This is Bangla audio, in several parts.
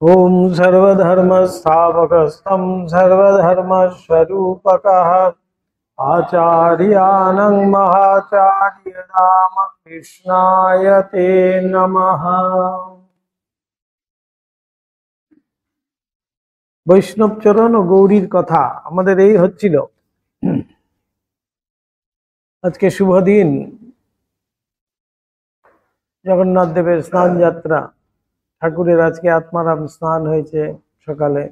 ओम सर्वधर्मस्थापकस्तं सर्वधर्मस्वरूपकः आचार्यानं महाचार्यरामकृष्णाय ते नमः। বৈষ্ণব চরণ ও গৌরীর কথা আমাদের এই হচ্ছিল। আজকে শুভ দিন, জগন্নাথ দেবের স্নান যাত্রা। ঠাকুরের আজকে আত্মারাম স্নান হয়েছে সকালে।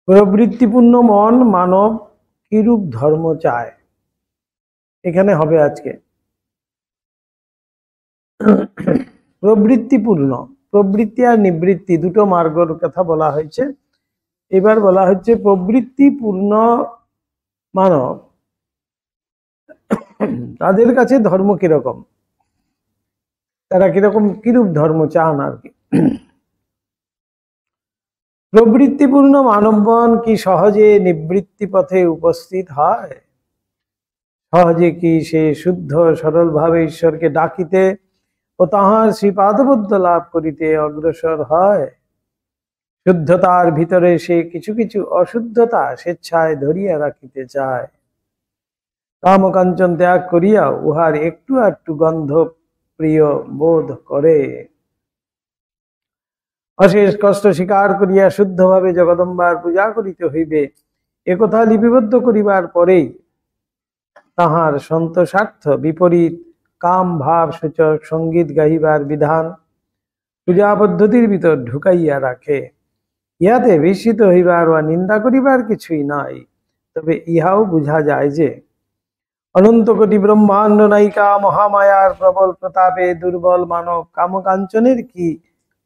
প্রবৃত্তিপূর্ণ মন মানব কিরূপ ধর্ম চায়, এখানে হবে আজকে। প্রবৃত্তিপূর্ণ, প্রবৃত্তি আর নিবৃত্তি দুটো মার্গের কথা বলা হয়েছে। এবার বলা হচ্ছে প্রবৃত্তিপূর্ণ মানব, তাদের কাছে ধর্ম কিরকম, তারা কিরকম কিরূপ ধর্ম চান আর কি। প্রবৃত্তিপূর্ণ মানবগণ কি সহজে নিবৃত্তি পথে উপস্থিত হয়? সহজে কি সে শুদ্ধ সরল ভাবে ঈশ্বরকে ডাকিতে ও তাহার শ্রীপাদপদ্ম লাভ করিতে অগ্রসর হয়? শুদ্ধতার ভিতরে সে কিছু কিছু অশুদ্ধতা স্বেচ্ছায় ধরিয়া রাখিতে চায়। কামকাঞ্চন ত্যাগ করিয়া উহার একটু একটু গন্ধ প্রিয় বোধ করে। অশেষ কষ্ট স্বীকার করিয়া শুদ্ধভাবে জগদম্বার পূজা করিতে হইবে, একথা লিপিবদ্ধ করিবার পরেই তাহার সন্তোষার্থ বিপরীত কাম ভাব সূচক সঙ্গীত গাইবার বিধান পূজা পদ্ধতির ভিতর ঢুকাইয়া রাখে। ইহাতে বিস্মিত হইবার বা নিন্দা করিবার কিছুই নাই। তবে ইহাও বুঝা যায় যে অনন্ত কোটি ব্রহ্মাণ্ড নায়িকা মহামায়ার প্রবল প্রতাপে দুর্বল মানব কামকাঞ্চনের কি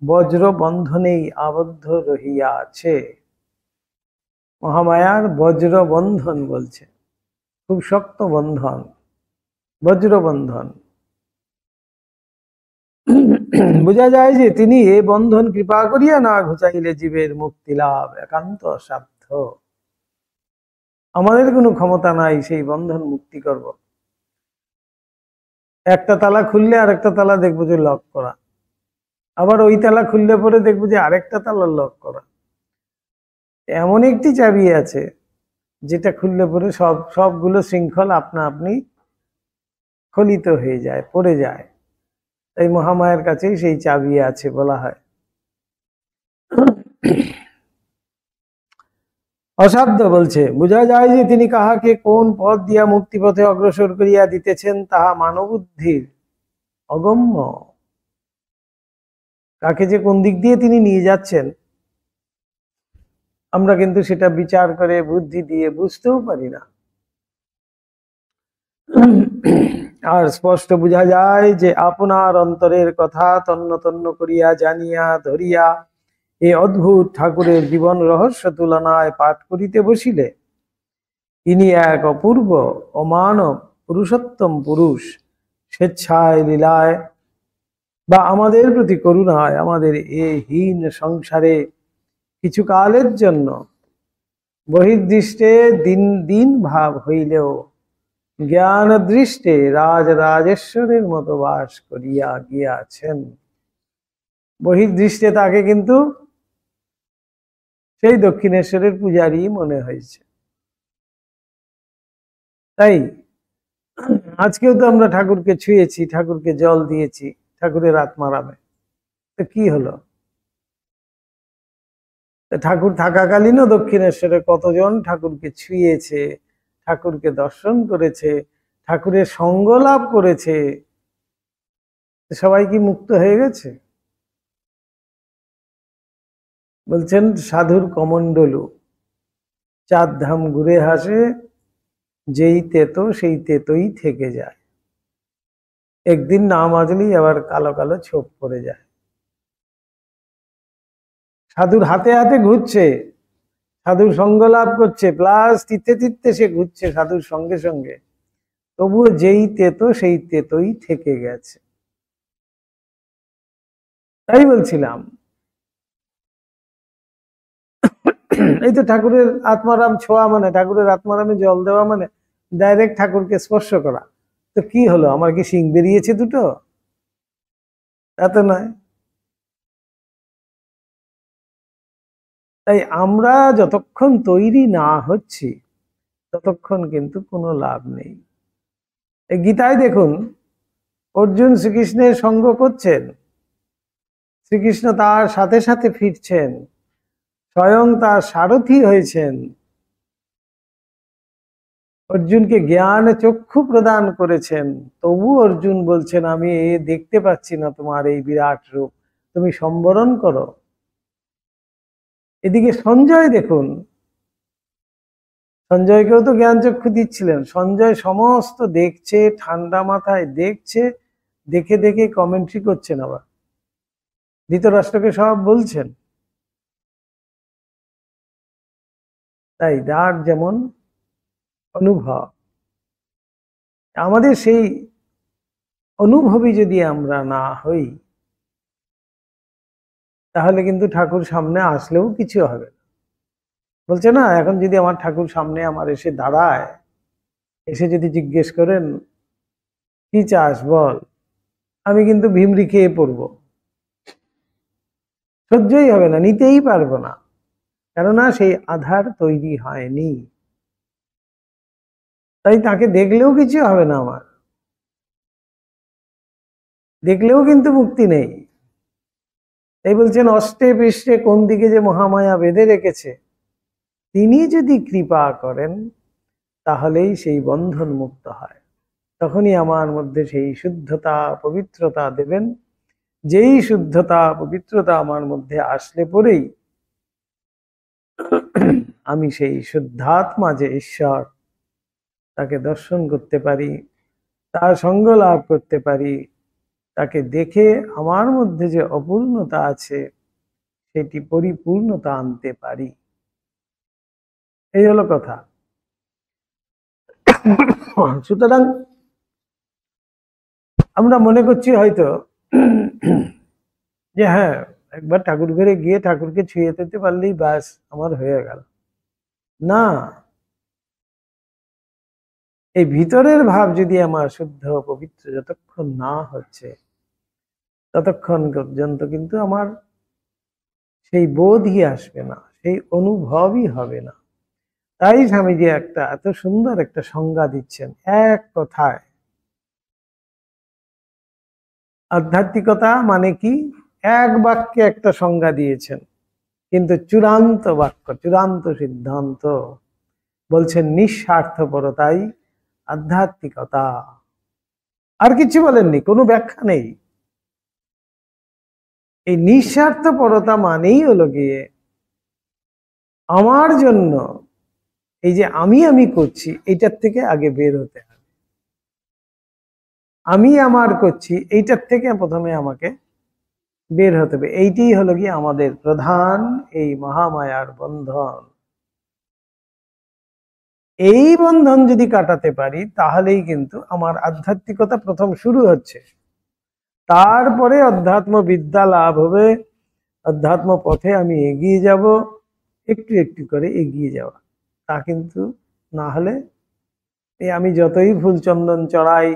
বজ্র বন্ধনেই আবদ্ধ রহিয়াছে। মহামায়ার বজ্র বন্ধন বলছে, খুব শক্ত বন্ধন, বজ্র বন্ধন। বোঝা যায় যে তিনি এ বন্ধন কৃপা করিয়া না ঘুচাইলে জীবের মুক্তি লাভ একান্ত অসাধ্য। আমাদের কোনো ক্ষমতা নাই সেই বন্ধন মুক্তি করব। একটা তালা খুললে আরেকটা তালা দেখবো যে লক করা, আবার ওই তালা খুললে পরে দেখবো যে আরেকটা তালা লক করা। এমন একটি চাবি আছে যেটা খুললে পরে সবগুলো শৃঙ্খল আপনা আপনি খলিত হয়ে যায়, পড়ে যায়। তাই মহামায়ার কাছেই সেই চাবি আছে বলা হয়। অসাধ্য বলছে, বোঝা যায় যে তিনি কাহাকে কোন পথ দিয়া মুক্তিপথে অগ্রসর করিয়া দিতেছেন তাহা মানব বুদ্ধির অগম্য। কাকে যে কোন দিক দিয়ে তিনি নিয়ে যাচ্ছেন আমরা কিন্তু সেটা বিচার করে বুদ্ধি দিয়ে বুঝতেও পারি না। আর স্পষ্ট বোঝা যায় যে আপনার অন্তরের কথা তন্ন তন্ন করিয়া জানিয়া ধরিয়া এই অদ্ভুত ঠাকুরের জীবন রহস্য তুলনায় পাঠ করিতে বসিলে তিনি এক অপূর্ব অমানব পুরুষোত্তম পুরুষ স্বেচ্ছায় লীলায় বা আমাদের প্রতি করুণায় আমাদের এই হীন সংসারে কিছু কালের জন্য বহির্দৃষ্টে দিন দিন ভাব হইলেও জ্ঞান দৃষ্টে রাজরাজেশ্বরের মতো বাস করিয়া গিয়াছেন। বহির্দৃষ্টে তাকে কিন্তু সেই দক্ষিণেশ্বরের পূজারী মনে হয়েছে। তাই আজকেও তো আমরা ঠাকুরকে ছুঁয়েছি, ঠাকুরকে জল দিয়েছি ঠাকুরের আত্মারামে। তো কি হলো? ঠাকুর থাকাকালীনও দক্ষিণেশ্বরে কতজন ঠাকুরকে ছুঁয়েছে, ঠাকুরকে দর্শন করেছে, ঠাকুরের সঙ্গ লাভ করেছে। সবাই কি মুক্ত হয়ে গেছে? বলছেন সাধুর কমণ্ডলু, চার ধাম ঘুরে হাসে, যেই তেতো সেই তেতোই থেকে যায়। একদিন না মাজলেই আবার কালো কালো ছোপ পড়ে যায়। সাধুর হাতে হাতে ঘুরছে, সাধুর সঙ্গ লাভ করছে, প্লাস তিতে তিতে সে ঘুরছে সাধুর সঙ্গে সঙ্গে, তবুও যেই তেতো সেই তেতোই থেকে গেছে। তাই বলছিলাম এই তো ঠাকুরের আত্মারাম ছোঁয়া মানে, ঠাকুরের আত্মারামে জল দেওয়া মানে ডাইরেক্ট ঠাকুরকে স্পর্শ করা। তো কি হলো, আমার কি শিং বেরিয়েছে দুটো? তা তো নয়। তাই আমরা যতক্ষণ তৈরি না হচ্ছি ততক্ষণ কিন্তু কোনো লাভ নেই। এই গীতায় দেখুন, অর্জুন শ্রীকৃষ্ণের সঙ্গ করছেন, শ্রীকৃষ্ণ তার সাথে সাথে ফিরছেন, স্বয়ং তার সারথি হয়েছেন, অর্জুনকে জ্ঞান চক্ষু প্রদান করেছেন। তবু অর্জুন বলছেন, আমি দেখতে পাচ্ছি না তোমার এই বিরাট রূপ, তুমি সম্বরণ করো। এদিকে সঞ্জয় দেখুন, সঞ্জয়কেও তো জ্ঞান চক্ষু দিচ্ছিলেন। সঞ্জয় সমস্ত দেখছে, ঠান্ডা মাথায় দেখছে, দেখে দেখে কমেন্ট্রি করছেন, আবার ধৃতরাষ্ট্রকে সব বলছেন। তাই যার যেমন অনুভব, আমাদের সেই অনুভবী যদি আমরা না হই, তাহলে কিন্তু ঠাকুর সামনে আসলেও কিছু হবে না। বলছে না, এখন যদি আমার ঠাকুর সামনে আমার এসে দাঁড়ায়, এসে যদি জিজ্ঞেস করেন কি চাস বল, আমি কিন্তু ভিমরি খেয়ে পড়বো, সহ্যই হবে না, নিতেই পারবো না, কেননা সেই আধার তৈরি হয়নি। তাই তাকে দেখলেও কিছু হবে না, আমার দেখলেও কিন্তু মুক্তি নেই। তাই বলছেন, অষ্টে পৃষ্ঠে কোন দিকে যে মহামায়া বেঁধে রেখেছে, তিনি যদি কৃপা করেন তাহলেই সেই বন্ধন মুক্ত হয়। তখনই আমার মধ্যে সেই শুদ্ধতা পবিত্রতা দেবেন। যেই শুদ্ধতা পবিত্রতা আমার মধ্যে আসলে পরেই আমি সেই শুদ্ধাত্মা যে ঈশ্বর, তাকে দর্শন করতে পারি, তার সঙ্গ লাভ করতে পারি, তাকে দেখে আমার মধ্যে যে অপূর্ণতা আছে সেটি পরিপূর্ণতা আনতে পারি। এই হলো কথা। সুতরাং আমরা মনে করছি হয়তো যে হ্যাঁ, একবার ঠাকুর ঘরে গিয়ে ঠাকুরকে ছুঁয়ে দিতে পারলেই ব্যাস আমার হয়ে গেল। না, এই ভিতরের ভাব যদি আমার শুদ্ধ পবিত্র যতক্ষণ না হচ্ছে, ততক্ষণ পর্যন্ত কিন্তু আমার সেই বোধই আসবে না, সেই অনুভবই হবে না। তাই স্বামীজি একটা এত সুন্দর একটা সংজ্ঞা দিচ্ছেন, এক কথায় আধ্যাত্মিকতা মানে কি, এক বাক্যে একটা সংজ্ঞা দিয়েছেন, কিন্তু চূড়ান্ত বাক্য, চূড়ান্ত সিদ্ধান্ত বলছেন নিঃস্বার্থপরতাই আধ্যাত্মিকতা। আর কিছু বলেননি, কোনো ব্যাখ্যা নেই। এই নিঃস্বার্থপরতা মানেই হলো গিয়ে আমার জন্য এই যে আমি করছি এইটার থেকে আগে বের হতে হবে। আমি আমার করছি এইটার থেকে প্রথমে আমাকে বের হতে হবে। এইটাই হলো গিয়ে আমাদের প্রধান এই মহামায়ার বন্ধন। এই বন্ধন যদি কাটাতে পারি তাহলেই কিন্তু আমার আধ্যাত্মিকতা প্রথম শুরু হচ্ছে। তারপরে অধ্যাত্ম বিদ্যা লাভ হবে, অধ্যাত্ম পথে আমি এগিয়ে যাব, একটু একটু করে এগিয়ে যাওয়া। তা কিন্তু না হলে এই আমি যতই ফুল চন্দন চড়াই,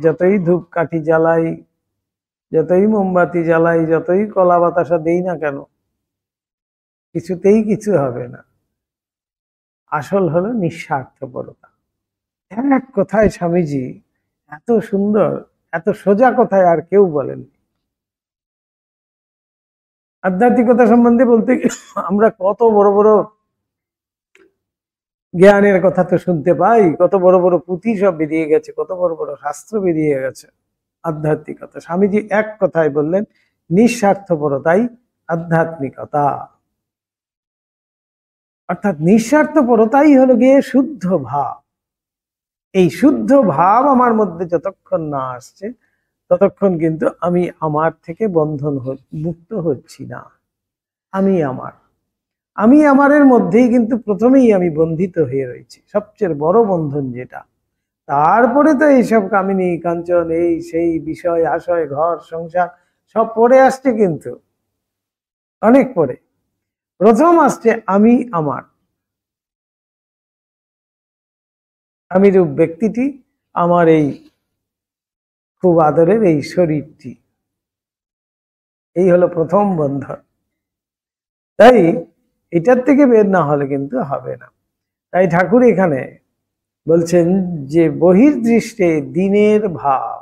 যতই ধূপকাঠি জ্বালাই, যতই মোমবাতি জ্বালাই, যতই কলা বাতাসা দেই না কেন, কিছুতেই কিছু হবে না। আসল হলো নিঃস্বার্থপরতা। এক কথায় স্বামীজি এত সুন্দর, এত সোজা কথায় আর কেউ বলেন। আধ্যাত্মিকতা সম্বন্ধে বলতে আমরা কত বড় বড় জ্ঞানের কথা তো শুনতে পাই, কত বড় বড় পুঁথি সব বেরিয়ে গেছে, কত বড় বড় শাস্ত্র বেরিয়ে গেছে। আধ্যাত্মিকতা স্বামীজি এক কথায় বললেন, নিঃস্বার্থপরতাই আধ্যাত্মিকতা। অর্থাৎ নিঃস্বার্থপরতাই হলো গিয়ে শুদ্ধ ভাব। এই শুদ্ধ ভাব আমার মধ্যে যতক্ষণ না আসছে ততক্ষণ কিন্তু আমি আমার থেকে বন্ধন মুক্ত হচ্ছি না। আমি আমারের মধ্যেই কিন্তু প্রথমেই আমি বন্ধিত হয়ে রয়েছি, সবচেয়ে বড় বন্ধন যেটা। তারপরে তো এইসব কামিনী কাঞ্চন এই সেই বিষয় আশয় ঘর সংসার সব পরে আসছে, কিন্তু অনেক পরে। প্রথম আসছে আমি আমার, আমি রূপ ব্যক্তিটি, আমার এই খুব আদরের এই শরীরটি, এই হলো প্রথম বন্ধন। তাই এটার থেকে বের না হলে কিন্তু হবে না। তাই ঠাকুর এখানে বলছেন যে বহির্দৃষ্টে দিনের ভাব,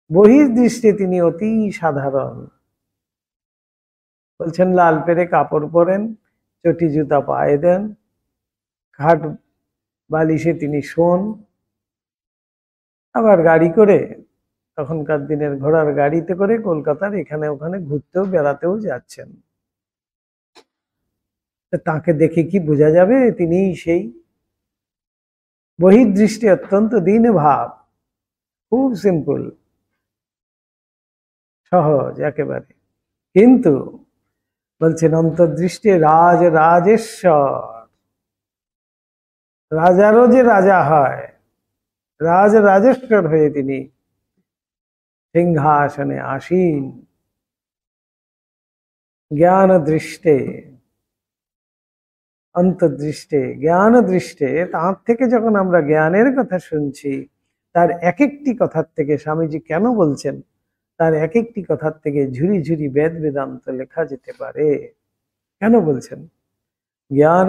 বহির্দৃষ্টে তিনি অতি সাধারণ। বলছেন লাল পেরে কাপড় পরেন, চটি জুতা পায়ে দেন, খাট বালিশে তিনি শোন, আবার গাড়ি করে, তখনকার দিনের ঘোড়ার গাড়িতে করে কলকাতার এখানে ওখানে ঘুরতেও বেড়াতেও যাচ্ছেন। তাকে দেখে কি বোঝা যাবে তিনি সেই? বহির্দৃষ্টি অত্যন্ত দীন ভাব, খুব সিম্পল, সহজ একেবারে। কিন্তু বলছেন অন্তর্দৃষ্টি রাজ রাজেশ্বর, রাজারও যে রাজা হয়, রাজ রাজেশ্বর হয়ে তিনি সিংহাসনে আসীন। জ্ঞান দৃষ্টে, অন্তর্দৃষ্টে, জ্ঞান দৃষ্টে, তার থেকে যখন আমরা জ্ঞানের কথা শুনছি, তার এক একটি কথার থেকে স্বামীজি কেন বলছেন, তার এক একটি কথার থেকে ঝুরি ঝুরি বেদ বেদান্ত লেখা যেতে পারে, কেন বলছেন? জ্ঞান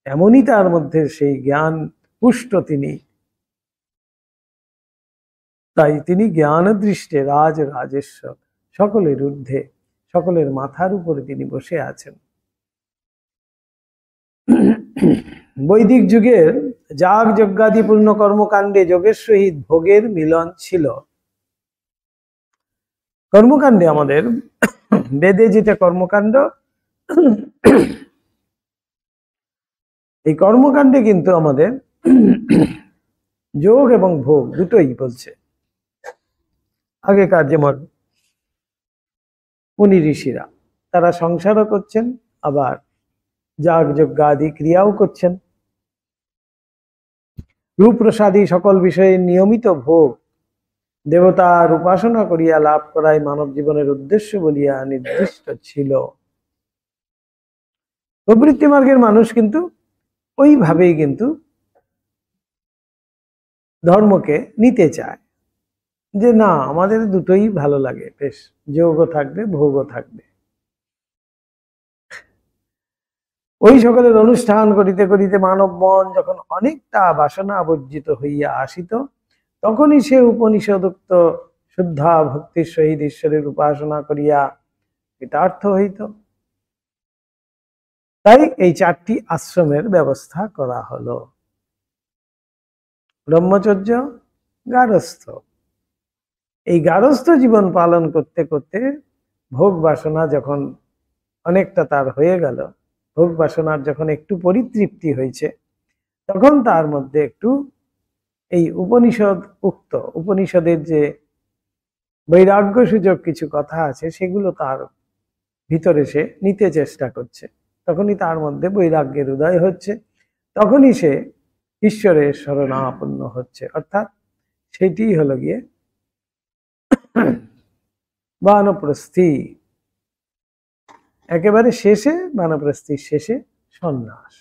এমনই তার মধ্যে সেই জ্ঞান পুষ্ট তিনি, তাই তিনি জ্ঞান দৃষ্টে রাজ রাজেশ্বর, সকলের ঊর্ধ্বে, সকলের মাথার উপরে তিনি বসে আছেন। বৈদিক যুগের যাগ যজ্ঞাদিপূর্ণ কর্মকাণ্ডে যোগের সহিত ভোগের মিলন ছিল। কর্মকাণ্ডে আমাদের বেদে যেটা কর্মকাণ্ড, এই কর্মকাণ্ডে কিন্তু আমাদের যোগ এবং ভোগ দুটোই বলছে। আগেকার যেমন মুনি ঋষিরা, তারা সংসারও করছেন, আবার যাগ যজ্ঞ আদি ক্রিয়াও করছেন। রূপ প্রসাদী সকল বিষয়ে নিয়মিত ভোগ দেবতার উপাসনা করিয়া লাভ করাই মানব জীবনের উদ্দেশ্য বলিয়া নির্দিষ্ট ছিল। প্রবৃত্তি মার্গের মানুষ কিন্তু ওইভাবেই কিন্তু ধর্মকে নিতে চায়, যে না আমাদের দুটোই ভালো লাগে, বেশ যোগও থাকবে ভোগও থাকবে। ওই সকলের অনুষ্ঠান করিতে করিতে মানব মন যখন অনেকটা বাসনা আবর্জিত হইয়া আসিত, তখনই সে উপনিষদোক্ত শুদ্ধা ভক্তির সহিত ঈশ্বরের উপাসনা করিয়া কৃতার্থ হইত। তাই এই চারটি আশ্রমের ব্যবস্থা করা হলো। ব্রহ্মচর্য, গারস্থ, এই গারস্থ জীবন পালন করতে করতে ভোগ বাসনা যখন অনেকটা তার হয়ে গেল, ভোগ বাসনার যখন একটু পরিতৃপ্তি হয়েছে, তখন তার মধ্যে একটু এই উপনিষদ উক্ত, উপনিষদের যে বৈরাগ্য সূচক কিছু কথা আছে, সেগুলো তার ভিতরে সে নিতে চেষ্টা করছে। তখনই তার মধ্যে বৈরাগ্যের উদয় হচ্ছে, তখনই সে ঈশ্বরের শরণাপন্ন হচ্ছে। অর্থাৎ সেটি হলো গিয়ে বানপ্রস্থি, একেবারে শেষে, বানপ্রস্থির শেষে সন্ন্যাস।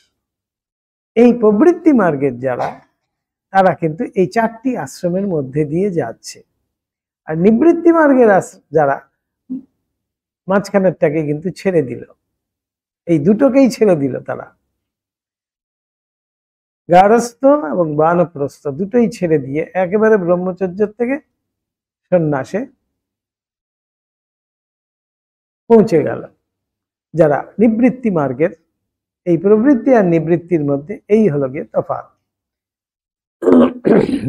এই প্রবৃত্তি মার্গের যারা, তারা কিন্তু এই চারটি আশ্রমের মধ্যে দিয়ে যাচ্ছে। আর নিবৃত্তি মার্গের যারা, মাঝখানেরটাকে কিন্তু ছেড়ে দিল, এই দুটোকেই ছেড়ে দিল তারা, গারস্থ এবং বানপ্রস্থ দুটোই ছেড়ে দিয়ে একেবারে ব্রহ্মচর্যের থেকে সন্ন্যাসে পৌঁছে গেল। যারা নিবৃত্তি মার্গের, এই প্রবৃত্তি আর নিবৃত্তির মধ্যে এই হলো গিয়ে তফাৎ।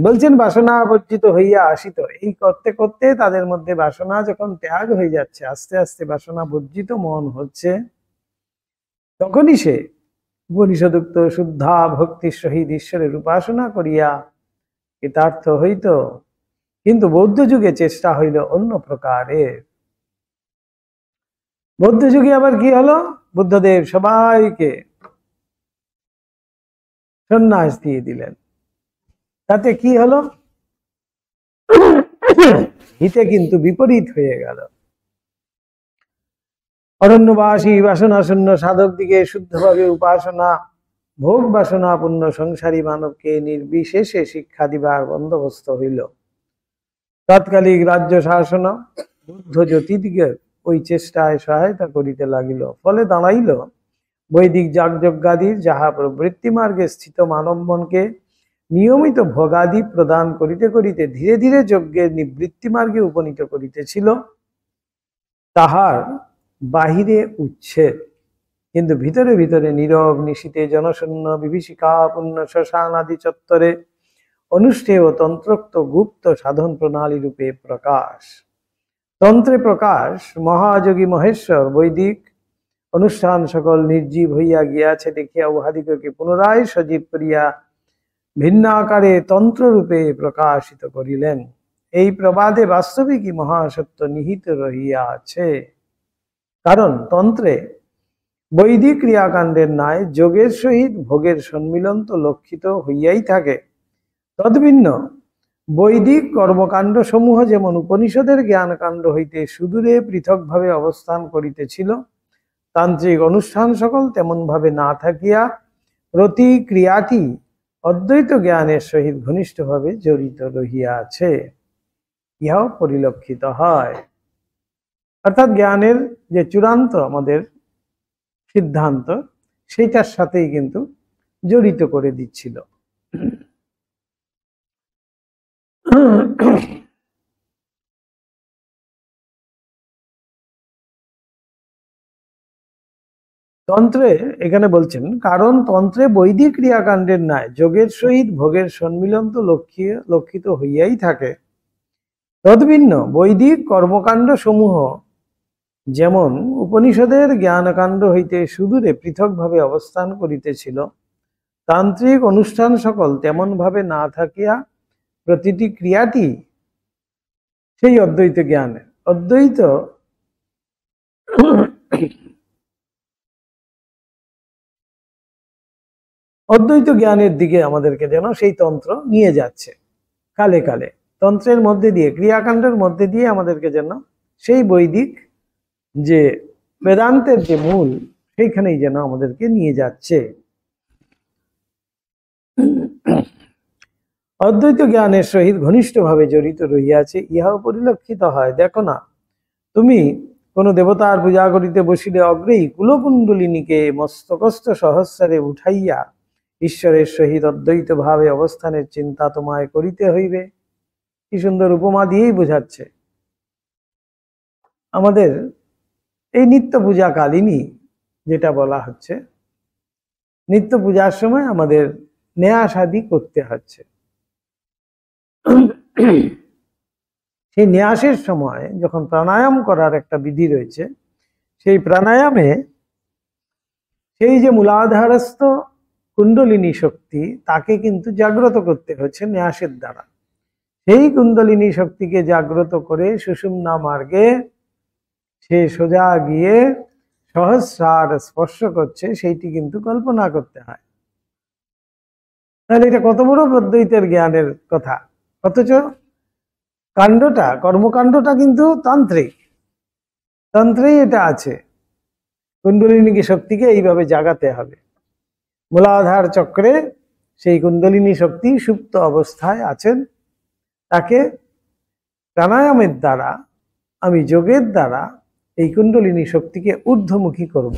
বলছেন বাসনা বর্জিত হইয়া আসিত, এই করতে করতে তাদের মধ্যে বাসনা যখন ত্যাগ হয়ে যাচ্ছে, আস্তে আস্তে বাসনা বর্জিত মন হচ্ছে, তখনই সে উপনিষদুক্ত শুদ্ধা ভক্তির সহিত ঈশ্বরের উপাসনা করিয়া কৃতার্থ হইত। কিন্তু বৌদ্ধ যুগে চেষ্টা হইল অন্য প্রকারের। বৌদ্ধ যুগে আবার কি হলো, বুদ্ধদেব সবাইকে সন্ন্যাস দিয়ে দিলেন। তাতে কি হলো, হিতে কিন্তু বিপরীত হয়ে গেল। অরণ্যবাসী বাসনাশূন্য সাধক দিকে শুদ্ধভাবে উপাসনা ভোগ বাসনাপূর্ণ সংসারী মানবকে নির্বিশেষে শিক্ষা দিবার বন্দোবস্ত হইল। তৎকালিক রাজ্য শাসন বুদ্ধ জ্যোতিদিগের ওই চেষ্টায় সহায়তা করিতে লাগিল। ফলে দাঁড়াইল বৈদিক যাগযজ্ঞাদির যাহা প্রবৃত্তি মার্গে স্থিত মানব মনকে নিয়মিত ভোগাদি প্রদান করিতে করিতে ধীরে ধীরে যজ্ঞের নিবৃত্তি মার্গে উপনীত করিতেছিল, তাহার বাহিরে উচ্ছেদ, কিন্তু ভিতরে ভিতরে নীরব নিশীতে জনশূন্য বিভীষিকাপূর্ণ শ্মশান আদি চত্বরে অনুষ্ঠেয় তন্ত্রোক্ত গুপ্ত সাধন প্রণালী রূপে প্রকাশ। তন্ত্রে প্রকাশ মহাযোগী মহেশ্বর বৈদিক অনুষ্ঠান সকল নির্জীব হইয়া গিয়াছে দেখিয়া উহাদিগকে পুনরায় সজীব করিয়া ভিন্ন আকারে তন্ত্ররূপে প্রকাশিত করিলেন। এই প্রবাদে বাস্তবিকই মহাসত্য নিহিত রহিয়াছে। কারণ তন্ত্রে বৈদিক ক্রিয়াকাণ্ডের ন্যায় যোগের সহিত ভোগের সম্মিলন তো লক্ষিত হইয়াই থাকে। তদ্ভিন্ন বৈদিক কর্মকাণ্ড সমূহ যেমন উপনিষদের জ্ঞানকাণ্ড হইতে সুদূরে পৃথকভাবে অবস্থান করিতেছিল, তান্ত্রিক অনুষ্ঠান সকল তেমন ভাবে না থাকিয়া প্রতি ক্রিয়াটি অদ্বৈত জ্ঞানের সহিত ঘনিষ্ঠভাবে জড়িত রহিয়াছে, ইহাও পরিলক্ষিত হয়। অর্থাৎ জ্ঞানের যে চূড়ান্ত আমাদের সিদ্ধান্ত সেইটার সাথেই কিন্তু জড়িত করে দিচ্ছিল। তন্ত্রে এখানে বলছেন, কারণ তন্ত্রে বৈদিক ক্রিয়াকাণ্ডের ন্যায় যোগের সহিত ভোগের সম্মিলন তো লক্ষিত হইয়াই থাকে। তদ্ভিন্ন বৈদিক কর্মকাণ্ড সমূহ যেমন উপনিষদের জ্ঞানকাণ্ড হইতে সুদূরে পৃথকভাবে অবস্থান করিতেছিল, তান্ত্রিক অনুষ্ঠান সকল তেমন ভাবে না থাকিয়া প্রতিটি ক্রিয়াটি সেই অদ্বৈত জ্ঞানের অদ্বৈত জ্ঞানের দিকে আমাদেরকে যেন সেই তন্ত্র নিয়ে যাচ্ছে। কালে কালে তন্ত্রের মধ্যে দিয়ে ক্রিয়াকাণ্ডের মধ্যে দিয়ে আমাদেরকে যেন সেই বৈদিক যে বেদান্তের যে মূল সেইখানেই যেন আমাদেরকে নিয়ে যাচ্ছে। অদ্বৈত জ্ঞানের সহিত ঘনিষ্ঠভাবে জড়িত রহিয়াছে, ইহাও পরিলক্ষিত হয়। দেখো না, তুমি কোন দেবতার পূজা করিতে বসিলে অগ্রেই কুলকুণ্ডলিনীকে মস্তকস্থ সহস্রে উঠাইয়া ঈশ্বরের সহিত অদ্বৈত ভাবে অবস্থানের চিন্তা তোমায় করিতে হইবে। কি সুন্দর উপমা দিয়েই বোঝাচ্ছে। আমাদের এই নিত্য পূজা কালিনী যেটা বলা হচ্ছে, নিত্য পূজার সময় আমাদের নেয়াস আদি করতে হচ্ছে। সেই ন্যাসের সময় যখন প্রাণায়াম করার একটা বিধি রয়েছে, সেই প্রাণায়ামে সেই যে মূলাধারস্থ কুণ্ডলিনী শক্তি তাকে কিন্তু জাগ্রত করতে হচ্ছে ন্যাসের দ্বারা। সেই কুণ্ডলিনী শক্তিকে জাগ্রত করে সুষুম্না মার্গে সে সোজা গিয়ে সহস্রার স্পর্শ করছে, সেইটি কিন্তু কল্পনা করতে হয়। তাহলে এটা কত বড় অদ্বৈতের জ্ঞানের কথা। অথচ কাণ্ডটা কর্মকাণ্ডটা কিন্তু তন্ত্রেই এটা আছে। কুণ্ডলিনী শক্তিকে এইভাবে জাগাতে হবে। মূলাধার চক্রে সেই কুণ্ডলিনী শক্তি সুপ্ত অবস্থায় আছেন, তাকে প্রাণায়ামের দ্বারা আমি যোগের দ্বারা এই কুণ্ডলিনী শক্তিকে ঊর্ধ্বমুখী করব।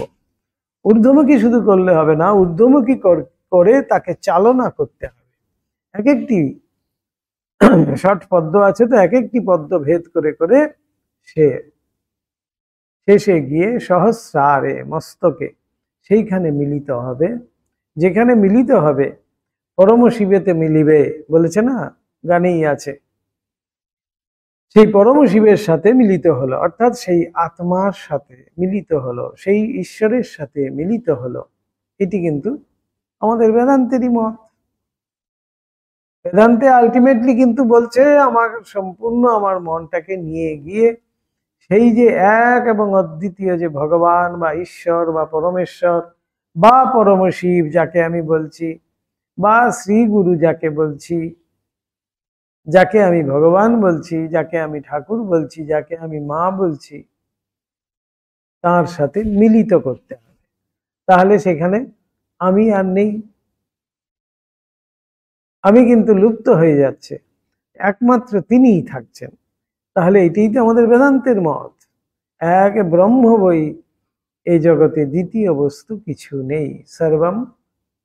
ঊর্ধ্বমুখী শুধু করলে হবে না, ঊর্ধ্বমুখী করে তাকে চালনা করতে হবে। এক একটি ষট পদ্ম আছে, তো এক একটি পদ্ম ভেদ করে করে সে শেষে গিয়ে সহস্রারে মস্তকে সেইখানে মিলিত হবে। যেখানে মিলিত হবে পরম শিবেতে মিলিবে বলেছে না, গানেই আছে। সেই পরম শিবের সাথে মিলিত হলো, অর্থাৎ সেই আত্মার সাথে মিলিত হলো, সেই ঈশ্বরের সাথে মিলিত হলো। এটি কিন্তু আমাদের বেদান্তেরই মত। বেদান্তে আলটিমেটলি কিন্তু বলছে আমার সম্পূর্ণ আমার মনটাকে নিয়ে গিয়ে সেই যে এক এবং অদ্বিতীয় যে ভগবান বা ঈশ্বর বা পরমেশ্বর বা পরম শিব যাকে আমি বলছি, বা শ্রী গুরু যাকে বলছি, যাকে আমি ভগবান বলছি, যাকে আমি ঠাকুর বলছি, যাকে আমি মা বলছি, তার সাথে মিলিত করতে হবে, তাহলে সেখানে আমি আর নেই, আমি কিন্তু লুপ্ত হয়ে যাচ্ছে, একমাত্র তিনিই থাকছেন। তাহলে এটাই তো আমাদের বেদান্তের মত, এক ব্রহ্ম বই এই জগতে দ্বিতীয় বস্তু কিছু নেই, সর্বম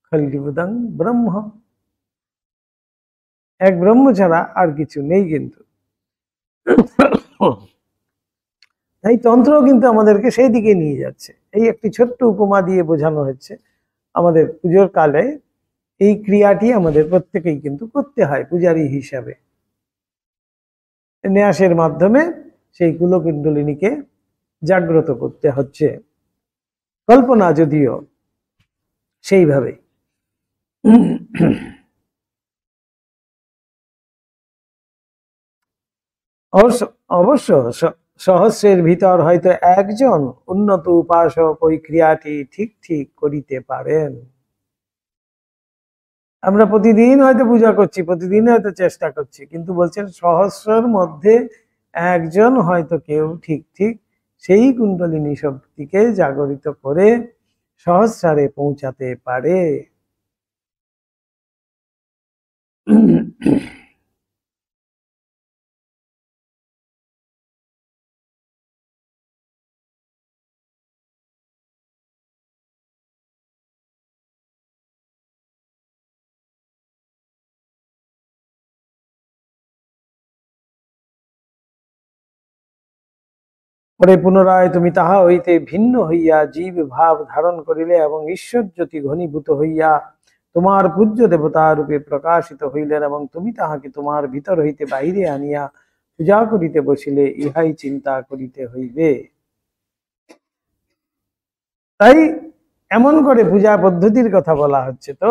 খলবিদং ব্রহ্ম, এক ব্রহ্ম ছাড়া আর কিছু নেই। কিন্তু তাই তন্ত্র কিন্তু আমাদেরকে সেই দিকে নিয়ে যাচ্ছে। এই একটি ছোট্ট উপমা দিয়ে বোঝানো হচ্ছে আমাদের পুজোর কালে এই ক্রিয়াটি আমাদের প্রত্যেকেই কিন্তু করতে হয় পূজারী হিসাবে। ন্যাসের মাধ্যমে সেই কুলকুণ্ডলিনীকে জাগ্রত করতে হচ্ছে, কল্পনা যদিও সেইভাবে। অবশ্য অবশ্য সহস্রের ভিতর হয়তো একজন উন্নত উপাসক ওই ক্রিয়াটি ঠিক ঠিক করিতে পারেন। আমরা প্রতিদিন হয়তো পূজা করছি, প্রতিদিন হয়তো চেষ্টা করছি, কিন্তু বলছেন সহস্রের মধ্যে একজন হয়তো কেউ ঠিক ঠিক সেই কুণ্ডলিনী শক্তিকে জাগরিত করে সহস্রারে পৌঁছাতে পারে। পরে পুনরায় তুমি তাহা হইতে ভিন্ন হইয়া জীব ভাব ধারণ করিলে এবং ঈশ্বর জ্যোতি ঘনীভূত হইয়া তোমার পূজ্য দেবতা রূপে প্রকাশিত হইলেন, এবং তুমি তাহাকে তোমার ভিতর হইতে বাহিরে আনিয়া পূজা করিতে বসিলে, ইহাই চিন্তা করিতে হইবে। তাই এমন করে পূজা পদ্ধতির কথা বলা হচ্ছে। তো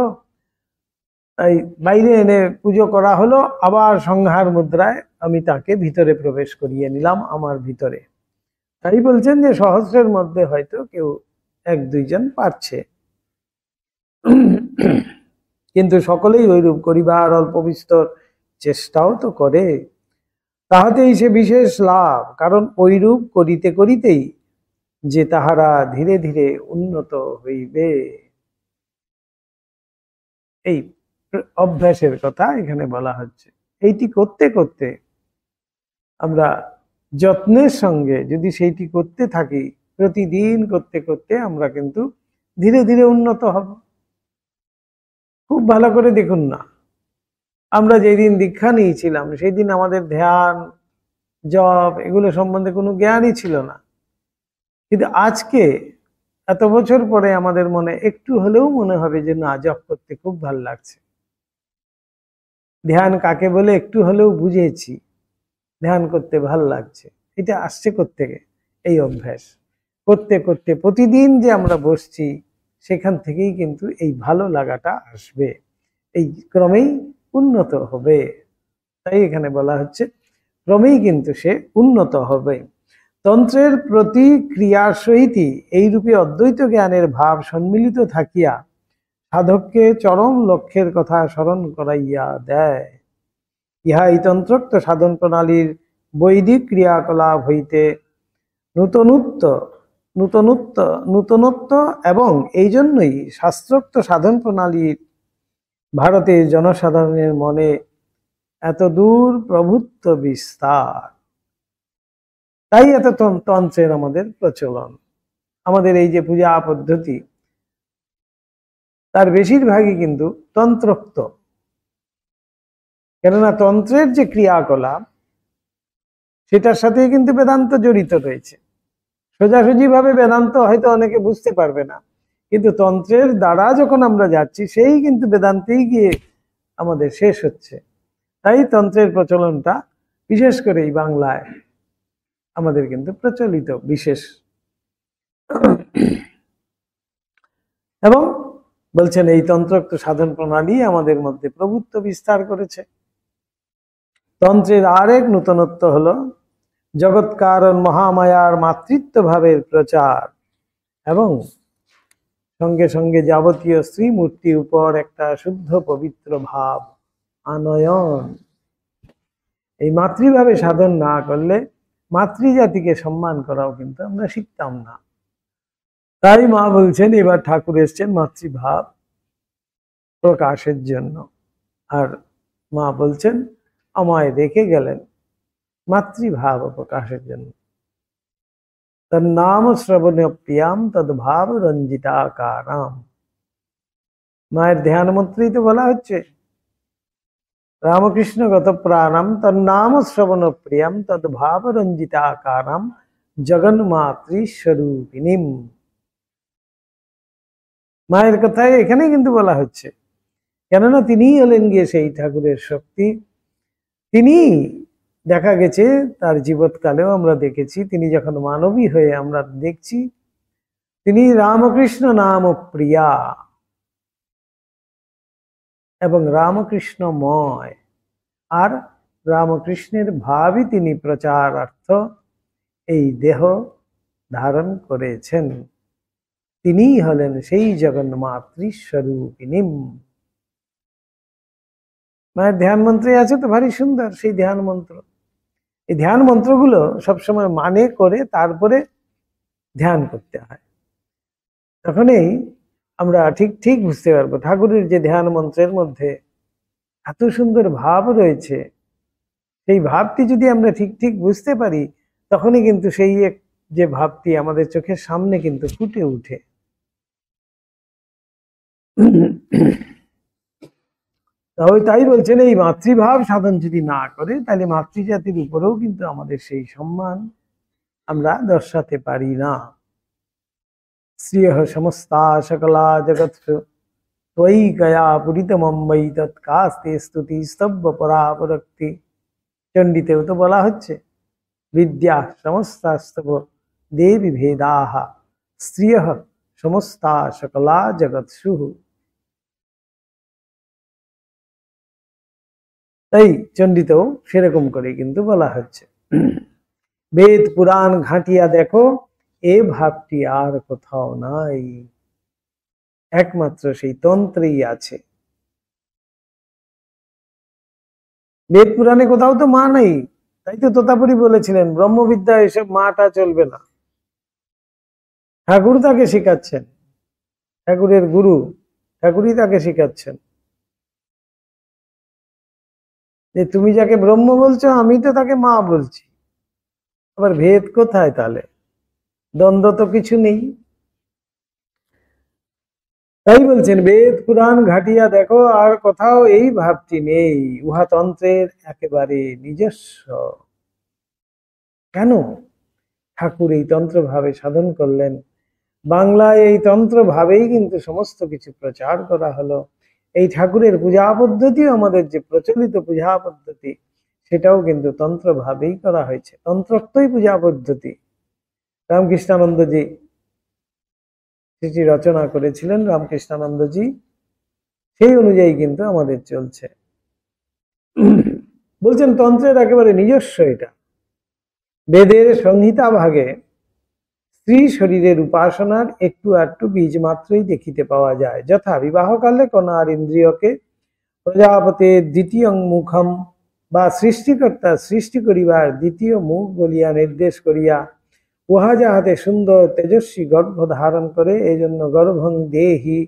তাই বাইরে এনে পুজো করা হলো, আবার সংহার মুদ্রায় আমি তাকে ভিতরে প্রবেশ করিয়ে নিলাম আমার ভিতরে। তাই বলছেন যে সহস্রের মধ্যে হয়তো কেউ এক দুইজন পারছে, কিন্তু সকলেই ওইরূপ করিবার অল্প বিস্তর চেষ্টাও তো করে, তাহাতেই সে বিশেষ লাভ। কারণ ওইরূপ করিতে করিতেই যে তাহারা ধীরে ধীরে উন্নত হইবে। এই অভ্যাসের কথা এখানে বলা হচ্ছে। এইটি করতে করতে আমরা যত্নের সঙ্গে যদি সেইটি করতে থাকি, প্রতিদিন করতে করতে আমরা কিন্তু ধীরে ধীরে উন্নত হব। খুব ভালো করে দেখুন না, আমরা যেদিন দীক্ষা নিয়েছিলাম সেই দিন আমাদের ধ্যান জপ এগুলো সম্বন্ধে কোনো জ্ঞানই ছিল না, কিন্তু আজকে এত বছর পরে আমাদের মনে একটু হলেও মনে হবে যে না, জপ করতে খুব ভালো লাগছে, ধ্যান কাকে বলে একটু হলেও বুঝেছি, ধ্যান করতে ভাল লাগছে। এটা আসছে কোত্থেকে? এই অভ্যাস করতে করতে প্রতিদিন যে আমরা বসছি, সেখান থেকেই কিন্তু এই ভালো লাগাটা আসবে, এই ক্রমেই উন্নত হবে। তাই এখানে বলা হচ্ছে ক্রমেই কিন্তু সে উন্নত হবে। তন্ত্রের প্রতি ক্রিয়ার সহিতই এইরূপে অদ্বৈত জ্ঞানের ভাব সম্মিলিত থাকিয়া সাধককে চরম লক্ষ্যের কথা স্মরণ করাইয়া দেয়। ইহা এই তন্ত্রোক্ত সাধন প্রণালীর বৈদিক ক্রিয়াকলাপ হইতে নূতনত্ব নূতনত্ব নূতনত্ব এবং এই জন্যই শাস্ত্রোক্ত সাধন প্রণালীর ভারতের জনসাধারণের মনে এত দূর প্রভুত্ব বিস্তার। তাই এত তন্ত্রের আমাদের প্রচলন। আমাদের এই যে পূজা পদ্ধতি, তার বেশিরভাগই কিন্তু তন্ত্রোক্ত। কেননা তন্ত্রের যে ক্রিয়াকলাপ, সেটার সাথে কিন্তু বেদান্ত জড়িত রয়েছে। সোজাসুজি ভাবে বেদান্ত হয়তো অনেকে বুঝতে পারবে না, কিন্তু তন্ত্রের দ্বারা যখন আমরা যাচ্ছি, সেই কিন্তু বেদান্তেই গিয়ে আমাদের শেষ হচ্ছে। তাই তন্ত্রের প্রচলনটা বিশেষ করে এই বাংলায় আমাদের কিন্তু প্রচলিত বিশেষ। এবং বলছেন এই তন্ত্রোক্ত সাধন প্রণালী আমাদের মধ্যে প্রভুত্ব বিস্তার করেছে। তন্ত্রের আরেক নূতনত্ব হলো জগৎকারণ মহামায়ার মাতৃত্ব ভাবের প্রচার এবং সঙ্গে সঙ্গে যাবতীয় শ্রীমূর্তির উপর একটা শুদ্ধ পবিত্র ভাব আনয়ন। এই মাতৃভাবে সাধন না করলে মাতৃজাতিকে সম্মান করাও কিন্তু আমরা শিখতাম না। তাই মা বলছেন এবার ঠাকুর এসছেন মাতৃভাব প্রকাশের জন্য। আর মা বলছেন আমায় রেখে গেলেন মাতৃভাব প্রকাশের জন্য। তন্নাম শ্রবণ প্রিয়াম তদ্ভাব রঞ্জিতাকারাম। মায়ের ধ্যান মন্ত্রেই তো বলা হচ্ছে রামকৃষ্ণ গত প্রাণম তন্নাম শ্রবণ প্রিয়াম তদ্ভাব রঞ্জিতাকারাম জগন্মাতৃ স্বরূপিণীম। মায়ের কথায় এখানে কিন্তু বলা হচ্ছে, কেননা তিনিই হলেন গিয়ে সেই ঠাকুরের শক্তি। তিনি দেখা গেছে তার জীবৎকালেও আমরা দেখেছি, তিনি যখন মানবী হয়ে আমরা দেখছি তিনি রামকৃষ্ণ নাম প্রিয়া এবং রামকৃষ্ণময়, আর রামকৃষ্ণের ভাবই তিনি প্রচারার্থ এই দেহ ধারণ করেছেন। তিনিই হলেন সেই জগন্মাতৃ স্বরূপিণী। মায়ের ধ্যান মন্ত্রে আছে তো ভারী সুন্দর সেই ধ্যান মন্ত্র। এই ধ্যান মন্ত্রগুলো সবসময় মানে করে তারপরে ধ্যান করতে হয়, তখনই আমরা ঠিক ঠিক বুঝতে পারবো ঠাকুরের যে ধ্যান মন্ত্রের মধ্যে এত সুন্দর ভাব রয়েছে। সেই ভাবটি যদি আমরা ঠিক ঠিক বুঝতে পারি তখনই কিন্তু সেই এক যে ভাবটি আমাদের চোখের সামনে কিন্তু ফুটে উঠে। তাই বলছেন এই মাতৃভাব সাধন যদি না করে তাহলে মাতৃজাতির উপরেও কিন্তু আমাদের সেই সম্মান আমরা দর্শাতে পারি না। শ্রিয়ঃ সমস্তা সকলা জগৎ ত্বয়ি গয়া পুরিতমম ময়ি তৎকাস্তে স্তুতি স্তব্য পরাপরক্তি। চণ্ডীতেও তো বলা হচ্ছে বিদ্যা সমস্তাস্তব দেবী ভেদাহ শ্রিয়ঃ সমস্তা সকলা জগৎসু। তাই চণ্ডীতেও সেরকম করে কিন্তু বলা হচ্ছে বেদ পুরাণ ঘাঁটিয়া দেখো এ ভাবটি আর কোথাও নাই, একমাত্র সেই তন্ত্রেই আছে। বেদ পুরাণে কোথাও তো মা নেই, তাই তো তোতাপুরি বলেছিলেন ব্রহ্মবিদ্যা এসব মাটা চলবে না। ঠাকুর তাকে শিখাচ্ছেন, ঠাকুরের গুরু ঠাকুরই তাকে শিখাচ্ছেন যে তুমি যাকে ব্রহ্ম বলছো আমি তো তাকে মা বলছি। আবার ভেদ কোথায় তাহলে? দ্বন্দ্ব তো কিছু নেই। তাই বলছেন বেদ পুরাণ ঘাটিয়া দেখো আর কোথাও এই ভাবটি নেই, উহা তন্ত্রের একেবারে নিজস্ব। কেন ঠাকুর এই তন্ত্র ভাবে সাধন করলেন? বাংলায় এই তন্ত্র ভাবেই কিন্তু সমস্ত কিছু প্রচার করা হলো। এই ঠাকুরের পূজা পদ্ধতিও আমাদের যে প্রচলিত পূজা পদ্ধতি সেটাও কিন্তু তন্ত্র ভাবেই করা হয়েছে, তন্ত্রোক্তই পূজা পদ্ধতি। রামকৃষ্ণানন্দজি সেটি রচনা করেছিলেন, রামকৃষ্ণানন্দজি সেই অনুযায়ী কিন্তু আমাদের চলছে। বলছেন তন্ত্রের একেবারে নিজস্ব এটা। বেদের সংহিতা ভাগে স্ত্রী শরীরের উপাসনার একটু আধটু বীজ মাত্রই দেখিতে পাওয়া যায়। যথা বিবাহকালে কন্যার ইন্দ্রিয়কে প্রজাপতির দ্বিতীয় মুখম বা সৃষ্টিকর্তা সৃষ্টি করিবার দ্বিতীয় মুখ বলিয়া নির্দেশ করিয়া উহা যাহাতে সুন্দর তেজস্বী গর্ভ ধারণ করে এই জন্য গর্ভং দেহি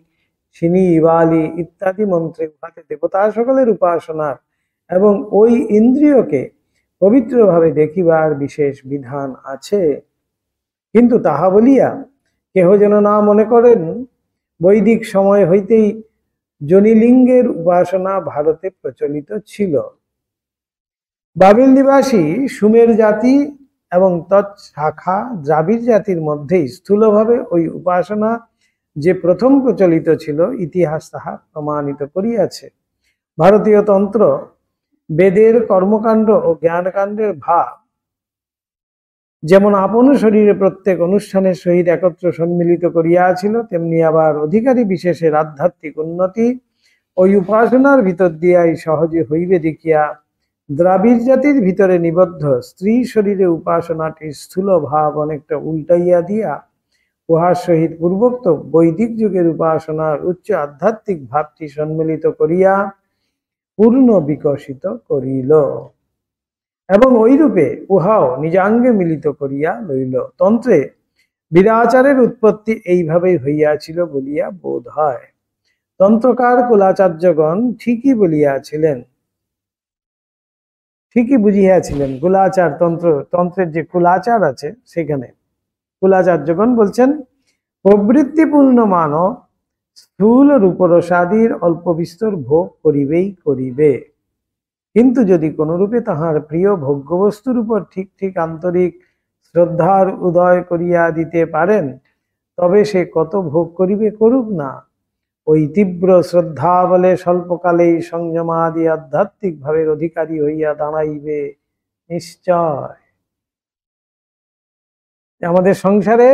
শিনী বালি ইত্যাদি মন্ত্রে উহাতে দেবতা সকলের উপাসনার এবং ওই ইন্দ্রিয়কে পবিত্রভাবে দেখিবার বিশেষ বিধান আছে। কিন্তু তাহা বলিয়া কেহ যেন না মনে করেন বৈদিক সময় হইতেই যোনিলিঙ্গের উপাসনা ভারতে প্রচলিত ছিল। বাবিল নিবাসী সুমের জাতি এবং তৎশাখা দ্রাবিড় জাতির মধ্যেই স্থূলভাবে ওই উপাসনা যে প্রথম প্রচলিত ছিল ইতিহাস তাহা প্রমাণিত করিয়াছে। ভারতীয় তন্ত্র বেদের কর্মকাণ্ড ও জ্ঞানকাণ্ডের ভাব যেমন আপন শরীরে প্রত্যেক অনুষ্ঠানের সহিত একত্র সম্মিলিত করিয়াছিল, তেমনি আবার অধিকারী বিশেষের আধ্যাত্মিক উন্নতি ওই উপাসনার ভিতর দিয়াই সহজে হইবে দেখিয়া দ্রাবিড় জাতির ভিতরে নিবদ্ধ স্ত্রী শরীরে উপাসনাটি স্থূল ভাব অনেকটা উল্টাইয়া দিয়া উহার সহিত পূর্বোক্ত বৈদিক যুগের উপাসনার উচ্চ আধ্যাত্মিক ভাবটি সম্মিলিত করিয়া পূর্ণ বিকশিত করিল এবং ওইরূপে উহাও নিজাঙ্গে মিলিত করিয়া লইল। তন্ত্রে বীরাচারের উৎপত্তি এইভাবেই হইয়াছিল বলিয়া বোধ হয়। তন্ত্রকার কুলাচার্যগণ ঠিকই বলিয়াছিলেন, ঠিকই বুঝিয়াছিলেন। কুলাচার তন্ত্রের যে কুলাচার আছে সেখানে কুলাচার্যগণ বলছেন, প্রবৃত্তিপূর্ণ মানব স্থূল রূপরসাদির অল্প বিস্তর ভোগ করিবেই করিবে, কিন্তু যদি কোনরূপে তাহার প্রিয় ভোগ্যবস্তুর উপর ঠিক ঠিক আন্তরিক শ্রদ্ধার উদয় করিয়া দিতে পারেন, তবে সে কত ভোগ করিবে করুক না, ওই তীব্র শ্রদ্ধা বলে স্বল্পকালেই সংযমাদি আধ্যাত্মিক ভাবের অধিকারী হইয়া দাঁড়াইবে নিশ্চয়। আমাদের সংসারে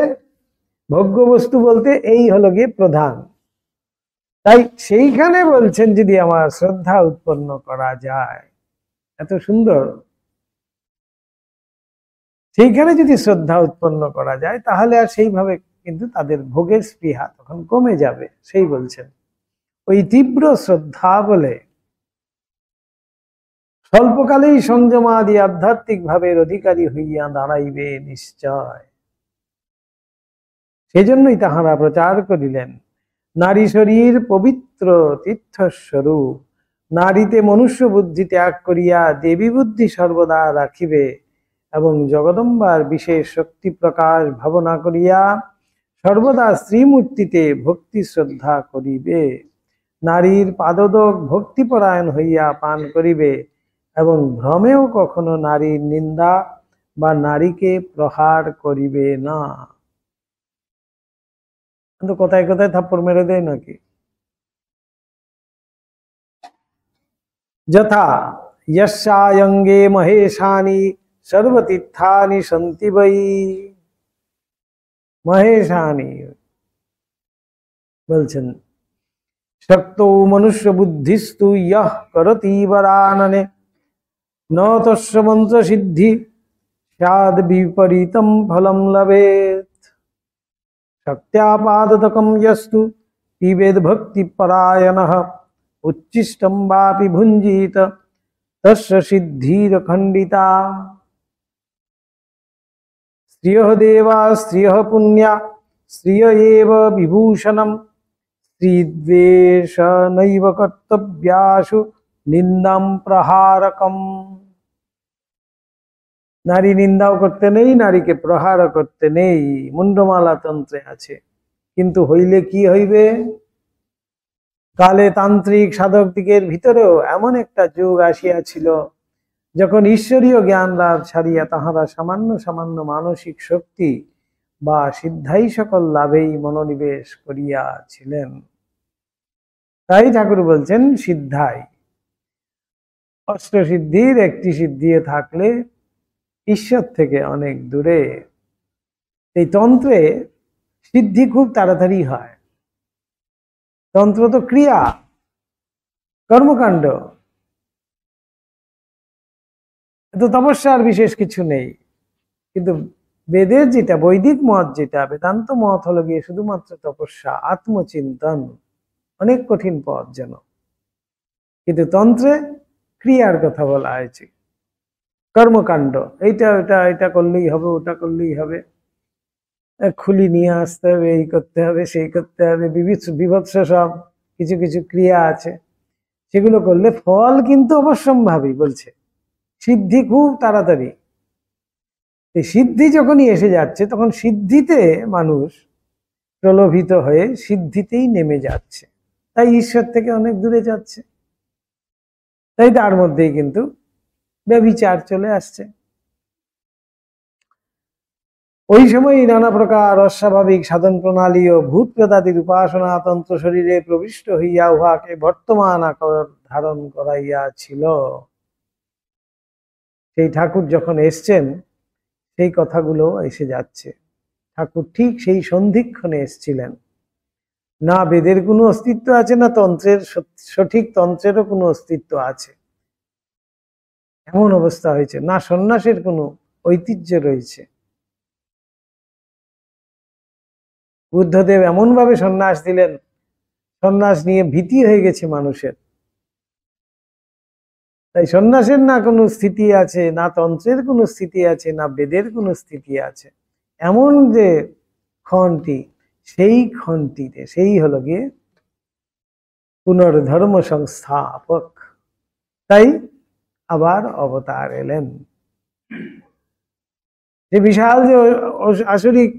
ভোগ্য বস্তু বলতে এই হলো গিয়ে প্রধান। তাই সেইখানে বলছেন যদি আমার শ্রদ্ধা উৎপন্ন করা যায়, এত সুন্দর, সেইখানে যদি শ্রদ্ধা উৎপন্ন করা যায় তাহলে আর সেইভাবে কিন্তু তাদের ভোগের স্পৃহা তখন কমে যাবে। সেই বলছেন ওই তীব্র শ্রদ্ধা বলে স্বল্পকালেই সংযমাদি আধ্যাত্মিক ভাবের অধিকারী হইয়া দাঁড়াইবে নিশ্চয়। সেজন্যই তাহারা প্রচার করিলেন, নারী শরীর পবিত্র তীর্থস্বরূপ, নারীতে মনুষ্য বুদ্ধি ত্যাগ করিয়া দেবী বুদ্ধি সর্বদা রাখিবে এবং জগদম্বার বিশেষ শক্তি প্রকাশ ভাবনা করিয়া সর্বদা শ্রীমূর্তিতে ভক্তি শ্রদ্ধা করিবে, নারীর পাদোদক ভক্তিপরায়ণ হইয়া পান করিবে এবং ভ্রমেও কখনো নারীর নিন্দা বা নারীকে প্রহার করিবে না। কিন্তু কোথায় কোথায় থাপ্পড় মেরে দেয় নাকি। যথা यस्यायंगे महेशानि सर्वतीर्थानि सन्ति वै, महेशानि বলছেন শক্তো মনুষ্য বুদ্ধিস্তু ইয়ঃ করতি বরাননে ন তস্য মন্ত্র সিদ্ধি স্যাদ বিপরীতম ফলম লভেত, শক্ত্যাপাদতকম যস্তু পিবেদ ভক্তি পরায়ণঃ উচ্ছিষ্টম বাপি ভুঞ্জিত তস্য সিদ্ধির খণ্ডিতা। শ্রিয়ঃ দেবা শ্রিয়ঃ পুণ্যা শ্রিয় এব বিভূষণম স্ত্রীদ্বেষ নৈব কর্তব্যাসু নিন্দাম প্রহারকম। নারী নিন্দাও করতে নেই, নারীকে প্রহার করতে নেই, মুন্ডমালা তন্ত্রে আছে। কিন্তু হইলে কি হইবে, কালে তান্ত্রিক সাধক দিকের ভিতরেও এমন একটা যুগ আসিয়াছিল যখন ঈশ্বরীয় জ্ঞান লাভ ছাড়িয়া তাহারা সামান্য সামান্য মানসিক শক্তি বা সিদ্ধাই সকল লাভেই মনোনিবেশ করিয়াছিলেন। তাই ঠাকুর বলছেন সিদ্ধাই, অষ্টসিদ্ধির একটি সিদ্ধি থাকলে ঈশ্বর থেকে অনেক দূরে। এই তন্ত্রে সিদ্ধি খুব তাড়াতাড়ি হয়। তন্ত্র তো ক্রিয়া, কর্মকাণ্ড, তো তপস্যার বিশেষ কিছু নেই। কিন্তু বেদের যেটা বৈদিক মত, যেটা বেদান্ত মত হলো গিয়ে শুধুমাত্র তপস্যা, আত্মচিন্তন, অনেক কঠিন পথ যেন। কিন্তু তন্ত্রে ক্রিয়ার কথা বলা হয়েছে, কর্মকাণ্ড, এইটা ওটা, এটা করলেই হবে, ওটা করলেই হবে, খুলি নিয়ে আসতে হবে, এই করতে হবে, সেই করতে হবে, বিভৎস সব কিছু কিছু ক্রিয়া আছে, সেগুলো করলে ফল কিন্তু অবশ্যম্ভাবী। বলছে সিদ্ধি খুব তাড়াতাড়ি। এই সিদ্ধি যখনই এসে যাচ্ছে তখন সিদ্ধিতে মানুষ প্রলোভিত হয়ে সিদ্ধিতেই নেমে যাচ্ছে, তাই ঈশ্বর থেকে অনেক দূরে যাচ্ছে। তাই তার মধ্যেই কিন্তু ব্যভিচার চলে আসছে। ওই সময় নানা প্রকার অস্বাভাবিক সাধন প্রণালী ও ভূত প্রেতাদির উপাসনা তন্ত্র শরীরে প্রবিষ্ট হইয়া উহাকে বর্তমান আকার ধারণ করাইয়াছিল। সেই ঠাকুর যখন এসছেন সেই কথাগুলো এসে যাচ্ছে। ঠাকুর ঠিক সেই সন্ধিক্ষণে এসছিলেন। না বেদের কোনো অস্তিত্ব আছে, না তন্ত্রের সঠিক তন্ত্রেরও কোনো অস্তিত্ব আছে, এমন অবস্থা হয়েছে। না সন্ন্যাসের কোনো ঐতিহ্য রয়েছে। বুদ্ধদেব এমন ভাবে সন্ন্যাস দিলেন, সন্ন্যাস নিয়ে ভীতি হয়ে গেছে মানুষের। তাই সন্ন্যাসের না কোনো স্থিতি আছে, না তন্ত্রের কোনো স্থিতি আছে, না বেদের কোনো স্থিতি আছে। এমন যে ক্ষণটি, সেই ক্ষণটিতে সেই হলো গিয়ে পুনর্ধর্ম সংস্থাপক। তাই আবার অবতার এলেন। যে বিশাল যে আসরিক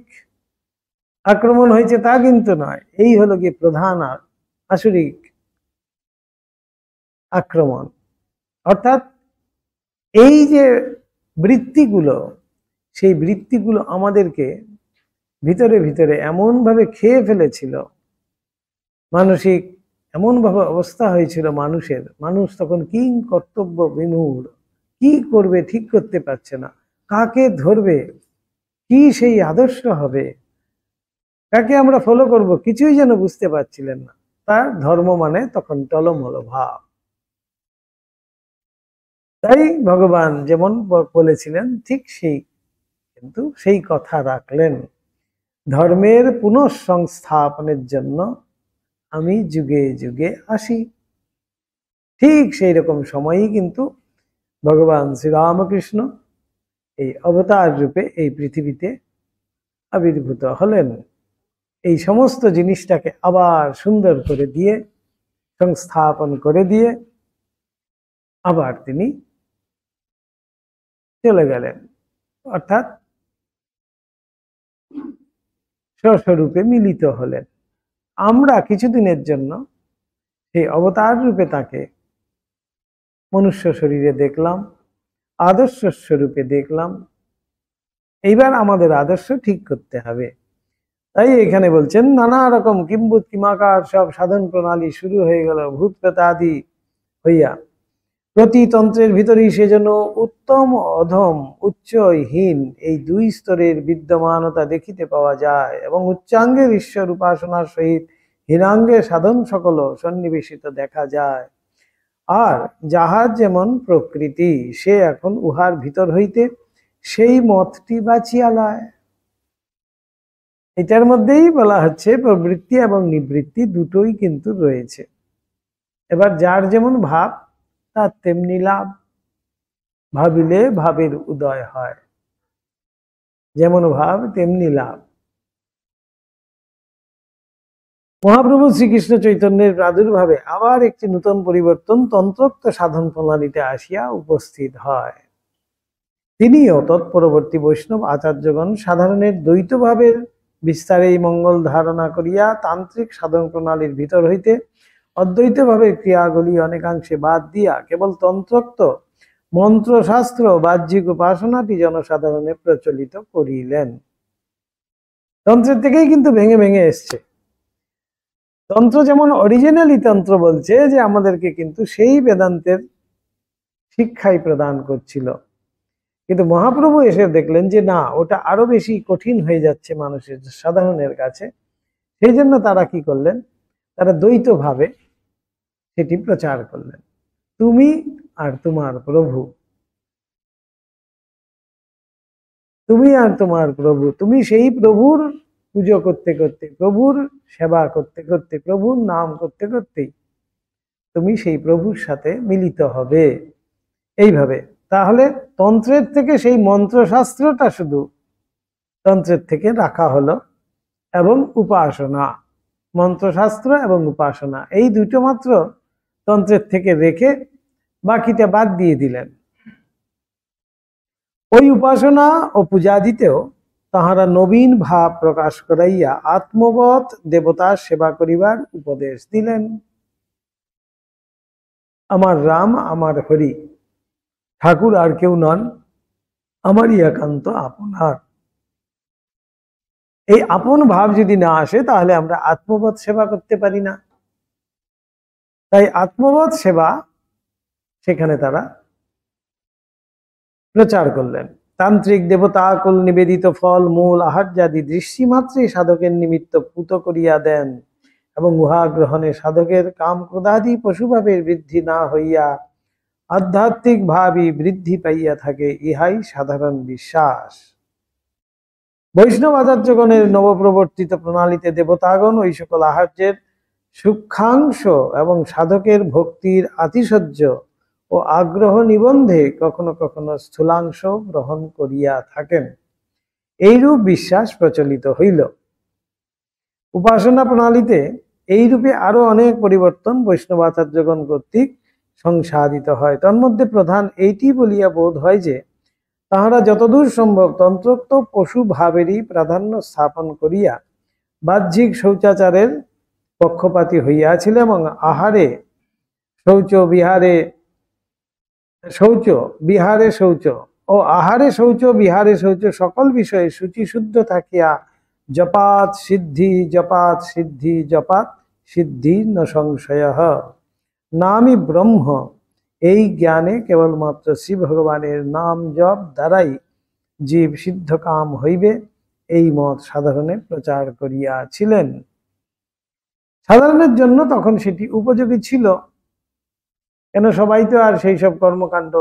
আক্রমণ হয়েছে তা কিন্তু নয়, এই হলো গিয়ে প্রধান আসরিক আক্রমণ। অর্থাৎ এই যে বৃত্তিগুলো, সেই বৃত্তিগুলো আমাদেরকে ভিতরে ভিতরে এমন ভাবে খেয়ে ফেলেছিল, মানসিক এমন ভাবে অবস্থা হয়েছিল মানুষের, মানুষ তখন কি কর্তব্য বিমূঢ়, কি করবে ঠিক করতে পারছে না, কাকে ধরবে, কি সেই আদর্শ হবে, কাকে আমরা ফলো করব, কিছুই যেন বুঝতে পারছিলেন না। তার ধর্ম মানে তখন টলমল ভাব। তাই ভগবান যেমন বলেছিলেন ঠিক সেই, কিন্তু সেই কথা রাখলেন, ধর্মের পুনঃসংস্থাপনের জন্য আমি যুগে যুগে আসি। ঠিক সেই রকম সময়ই কিন্তু ভগবান শ্রীরামকৃষ্ণ এই অবতার রূপে এই পৃথিবীতে আবির্ভূত হলেন। এই সমস্ত জিনিসটাকে আবার সুন্দর করে দিয়ে, সংস্থাপন করে দিয়ে আবার তিনি চলে গেলেন, অর্থাৎ স্বস্বরূপে মিলিত হলেন। আমরা কিছুদিনের জন্য সেই অবতার রূপে তাকে মনুষ্য শরীরে দেখলাম, আদর্শ স্বরূপে দেখলাম। এইবার আমাদের আদর্শ ঠিক করতে হবে। তাই এখানে বলছেন নানা রকম কিম্বুত কিমাকার সব সাধন প্রণালী শুরু হয়ে গেল ভূত প্রেতাদি হইয়া। প্রতিতন্ত্রের ভিতরেই সেজন্য উত্তম অধম উচ্চহীন এই দুই স্তরের বিদ্যমানতা দেখিতে পাওয়া যায়, এবং উচ্চাঙ্গের ঈশ্বর উপাসনার সহিত হীনাঙ্গের সাধন সকল সন্নিবেশিত দেখা যায়। আর যাহার যেমন প্রকৃতি, সে এখন উহার ভিতর হইতে সেই মতটি বাঁচিয়া লয়। এটার মধ্যেই বলা হচ্ছে প্রবৃত্তি এবং নিবৃত্তি দুটোই কিন্তু রয়েছে। এবার যার যেমন ভাব তার তেমনি লাভ, ভাবিলে ভাবের উদয় হয়, যেমন ভাব তেমনি লাভ। মহাপ্রভু শ্রীকৃষ্ণ চৈতন্যের প্রাদুর্ভাবে আবার একটি নূতন পরিবর্তন তন্ত্রোক্ত সাধন প্রণালীতে আসিয়া উপস্থিত হয়। তিনিও তৎপরবর্তী বৈষ্ণব আচার্যগণ সাধারণের দ্বৈত ভাবের বিস্তারেই মঙ্গল ধারণা করিয়া তান্ত্রিক সাধন প্রণালীর ভিতর হইতে অদ্বৈত ভাবের ক্রিয়াগুলি অনেকাংশে বাদ দিয়া কেবল তন্ত্রোক্ত মন্ত্রশাস্ত্র বাহ্যিক উপাসনাটি জনসাধারণে প্রচলিত করিলেন। তন্ত্রের থেকেই কিন্তু ভেঙে ভেঙে এসছে। তন্ত্র যেমন অরিজিনালি তন্ত্র বলছে যে আমাদেরকে কিন্তু সেই বেদান্তের শিক্ষাই প্রদান করছিল, কিন্তু মহাপ্রভু এসে দেখলেন যে না, ওটা আরো বেশি কঠিন হয়ে যাচ্ছে মানুষের সাধারণের কাছে। সেই জন্য তারা কি করলেন, তারা দ্বৈত ভাবে সেটি প্রচার করলেন। তুমি আর তোমার প্রভু, তুমি আর তোমার প্রভু, তুমি সেই প্রভুর পুজো করতে করতে, প্রভুর সেবা করতে করতে, প্রভুর নাম করতে করতেই তুমি সেই প্রভুর সাথে মিলিত হবে। এইভাবে তাহলে তন্ত্রের থেকে সেই মন্ত্রশাস্ত্রটা শুধু তন্ত্রের থেকে রাখা হলো, এবং উপাসনা, মন্ত্রশাস্ত্র এবং উপাসনা এই দুটো মাত্র তন্ত্রের থেকে রেখে বাকিটা বাদ দিয়ে দিলেন। ওই উপাসনা ও পূজাদিতেও তাহারা নবীন ভাব প্রকাশ করাইয়া আত্মবৎ দেবতার সেবা করিবার উপদেশ দিলেন। আমার রাম, আমার হরি, ঠাকুর আর কেউ নন, আমারই একান্ত আপনার। এই আপন ভাব যদি না আসে তাহলে আমরা আত্মবোধ সেবা করতে পারি না। তাই আত্মবোধ সেবা সেখানে তারা প্রচার করলেন। তান্ত্রিক দেবতা কুল নিবেদিত ফল মূল আহার্যাদি দৃষ্টিমাত্রে সাধকের নিমিত্ত পুত করিয়া দেন, এবং উহা গ্রহণে সাধকের কাম ক্রোধাদি পশুভাবের বৃদ্ধি না হইয়া আধ্যাত্মিক ভাবই বৃদ্ধি পাইয়া থাকে, ইহাই সাধারণ বিশ্বাস। বৈষ্ণব আচার্যগণের নবপ্রবর্তিত প্রণালীতে দেবতাগণ ওই সকল আহার্যের সূক্ষ্মাংশ এবং সাধকের ভক্তির আতিশয্য ও আগ্রহ নিবন্ধে কখনো কখনো স্থূলাংশ গ্রহণ করিয়া থাকেন। এইরূপ বিশ্বাস প্রচলিত হইল। উপাসনা প্রণালীতে এইরূপে আরো অনেক পরিবর্তন বৈষ্ণবাচার্যগণ কর্তৃক সংসাধিত হয়। তন্মধ্যে প্রধান এইটি বলিয়া বোধ হয় যে তাহারা যতদূর সম্ভব তন্ত্রোক্ত পশু ভাবেরই প্রাধান্য স্থাপন করিয়া বাহ্যিক শৌচাচারের পক্ষপাতী হইয়াছিল এবং আহারে শৌচ বিহারে শৌচ বিহারে শৌচ ও আহারে শৌচ বিহারে শৌচ সকল বিষয়ে শুচিশুদ্ধ থাকিয়া জপাত সিদ্ধি জপাত সিদ্ধি জপাত সিদ্ধি ন সংশয় নামই ব্রহ্ম, এই জ্ঞানে কেবলমাত্র শ্রী ভগবানের নাম জপ দ্বারাই জীব সিদ্ধ কাম হইবে, এই মত সাধারণে প্রচার করিয়াছিলেন। সাধারণের জন্য তখন সেটি উপযোগী ছিল, কেন সবাই তো আর সেই সব কর্মকাণ্ড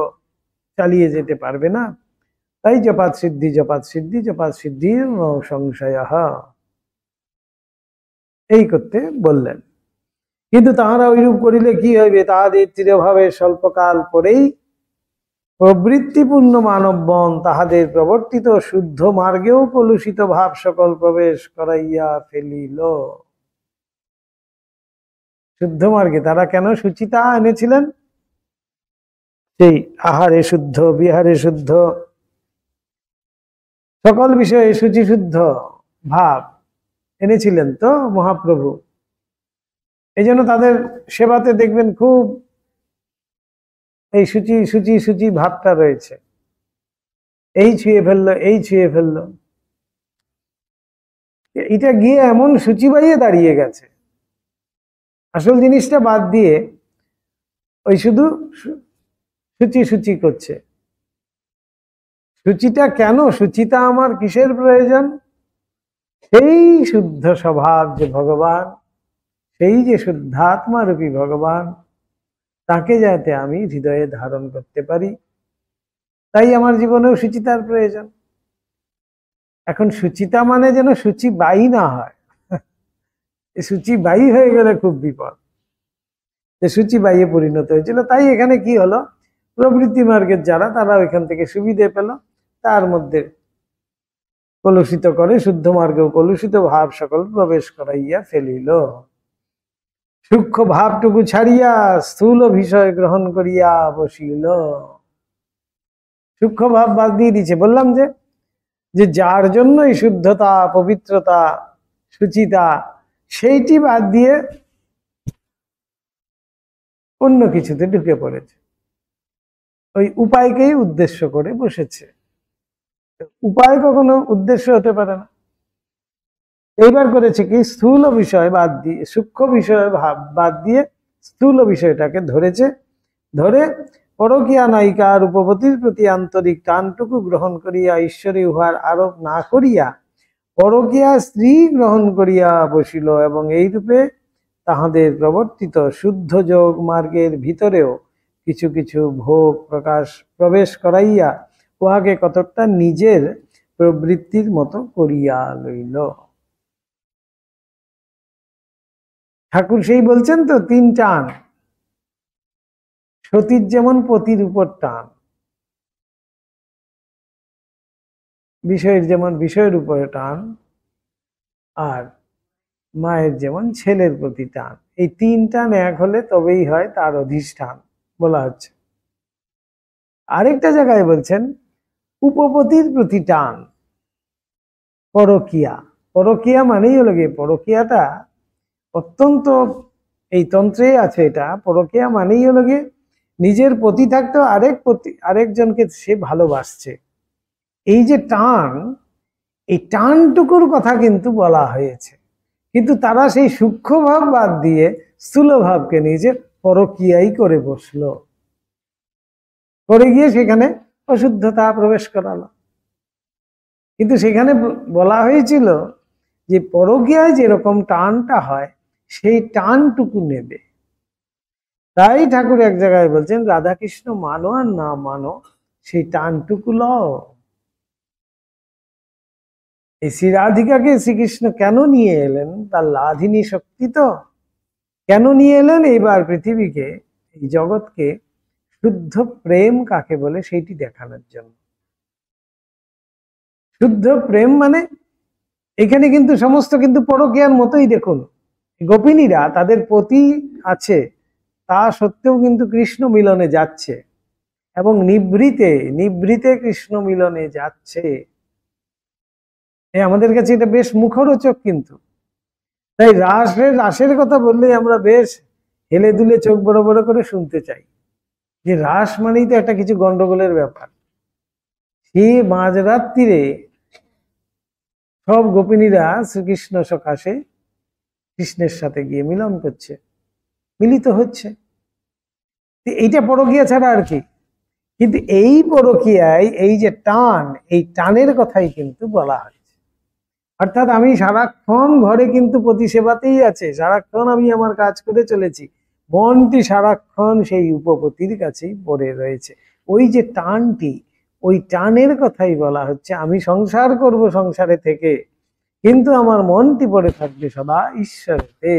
চালিয়ে যেতে পারবে না। তাই জপাত সিদ্ধি জপাত সিদ্ধি জপাত সিদ্ধি সংশয় এই করতে বললেন। কিন্তু তাহারা ওইরূপ করিলে কি হইবে? তাহাদের চিরভাবে স্বল্পকাল পরেই প্রবৃত্তিপূর্ণ মানবগণ তাহাদের প্রবর্তিত শুদ্ধ মার্গেও কলুষিত ভাব সকল প্রবেশ করাইয়া ফেলিল। শুদ্ধ মার্গে তারা কেন সুচিতা এনেছিলেন? সেই আহারে শুদ্ধ বিহারে শুদ্ধ সকল বিষয়ে শুচিশুদ্ধ ভাব এনেছিলেন তো মহাপ্রভু। এই জন্য তাদের সেবাতে দেখবেন খুব এই শুচি শুচি শুচি ভাবটা রয়েছে। এই ছুঁয়ে ফেললো, এই ছুঁয়ে ফেললো, এটা গিয়ে এমন সূচি বাইয়ে দাঁড়িয়ে গেছে। আসল জিনিসটা বাদ দিয়ে ওই শুধু সূচি সূচি করছে। সূচিটা কেন? সূচিটা আমার কিসের প্রয়োজন? সেই শুদ্ধ স্বভাব যে ভগবান, সেই যে শুদ্ধাত্মা রূপী ভগবান, তাকে যাতে আমি হৃদয়ে ধারণ করতে পারি, তাই আমার জীবনেও সুচিতার প্রয়োজন। এখন সুচিতা মানে যেন সূচিবায়ী না হয়। সূচিবায়ী হয়ে গেলে খুব বিপদ। যে সূচিবায়ী পরিণত হয়েছিল, তাই এখানে কি হলো, প্রবৃত্তি মার্গের যারা তারা ওইখান থেকে সুবিধে পেল, তার মধ্যে কলুষিত করে শুদ্ধ মার্গেও কলুষিত ভাব সকল প্রবেশ করাইয়া ফেলিল। সূক্ষ্ম ভাবটুকু ছাড়িয়া স্থূল বিষয় গ্রহণ করিয়া বসিল। সূক্ষ্ম ভাব বাদ দিয়ে দিচ্ছে। বললাম যে যার জন্য এই শুদ্ধতা পবিত্রতা সুচিতা, সেইটি বাদ দিয়ে অন্য কিছুতে ঢুকে পড়েছে, ওই উপায়কেই উদ্দেশ্য করে বসেছে। উপায় কখনো উদ্দেশ্য হতে পারে না। এইবার করেছে কি, স্থূল বিষয় বাদ দিয়ে সূক্ষ্ম বিষয় ভাব বাদ দিয়ে স্থূল বিষয়টাকে ধরেছে। ধরে পরকীয়া নায়িকা রূপবতীর প্রতি আন্তরিক টানটুকু গ্রহণ করিয়া ঈশ্বরে উহার আরোপ না করিয়া পরকীয়া স্ত্রী গ্রহণ করিয়া বসিল এবং এইরূপে তাহাদের প্রবর্তিত শুদ্ধ যোগ মার্গের ভিতরেও কিছু কিছু ভোগ প্রবেশ করাইয়া উহাকে কতকটা নিজের প্রবৃত্তির মতো করিয়া লইল। ঠাকুর সেই বলছেন তো, তিন টান। সতীর যেমন পতির উপর টান, বিষয়ের যেমন বিষয়ের উপরে টান, আর মায়ের যেমন ছেলের প্রতি টান। এই তিন টান এক হলে তবেই হয় তার অধিষ্ঠান বলা হচ্ছে। আরেকটা জায়গায় বলছেন উপপতির প্রতি টান, পরকীয়া। পরকীয়া মানেই হলো গিয়ে, পরকীয়াটা অত্যন্ত এই তন্ত্রে আছে। এটা পরকীয়া মানেই হলো গিয়ে নিজের পতি থাকতেও আরেকজনকে সে ভালোবাসছে। এই যে টান, এই টানটুকুর কথা কিন্তু বলা হয়েছে। কিন্তু তারা সেই সূক্ষ্ম ভাব বাদ দিয়ে স্থূল ভাবকে নিজে পরকীয়াই করে বসলো, করে গিয়ে সেখানে অশুদ্ধতা প্রবেশ করালো। কিন্তু সেখানে বলা হয়েছিল যে পরকীয়ায় যেরকম টানটা হয় সেই টানটুকু নেবে। তাই ঠাকুর এক জায়গায় বলছেন, রাধাকৃষ্ণ মানো আর না মানো সেই টানটুকু লও। এই শ্রী রাধিকাকে শ্রীকৃষ্ণ কেন নিয়ে এলেন? তার লাধিনী শক্তি তো। কেন নিয়ে এলেন? এইবার পৃথিবীকে, এই জগৎকে শুদ্ধ প্রেম কাকে বলে সেইটি দেখানোর জন্য। শুদ্ধ প্রেম মানে এখানে কিন্তু সমস্ত কিন্তু পরকীয়ার মতোই। দেখুন, গোপিনীরা তাদের পতি আছে তা সত্ত্বেও কিন্তু কৃষ্ণ মিলনে যাচ্ছে, এবং নিভৃতে নিভৃতে কৃষ্ণ মিলনে যাচ্ছে। আমাদের কাছে এটা বেশ মুখরোচক। কিন্তু তাই রাসের কথা বললেই আমরা বেশ হেলে দুলে চোখ বড় বড় করে শুনতে চাই, যে রাস মানেই তো একটা কিছু গন্ডগোলের ব্যাপার। সেই মাঝরাত্রিরে সব গোপিনীরা শ্রীকৃষ্ণ সকাশে কৃষ্ণের সাথে গিয়ে মিলন করছে, মিলিত হচ্ছে। এইটা পরকীয়া ছাড়া আর কি। কিন্তু এই পরকীয়ায় এই যে টান, এই টানের কথাই কিন্তু বলা হয়েছে। অর্থাৎ আমি সারাক্ষণ ঘরে কিন্তু পতি সেবাতেই আছে, সারাক্ষণ আমি আমার কাজ করে চলেছি, মনটি সারাক্ষণ সেই উপপতির কাছেই পড়ে রয়েছে। ওই যে টানটি, ওই টানের কথাই বলা হচ্ছে। আমি সংসার করব সংসারে থেকে, কিন্তু আমার মনটি পড়ে থাকবে সদা ঈশ্বরেতে।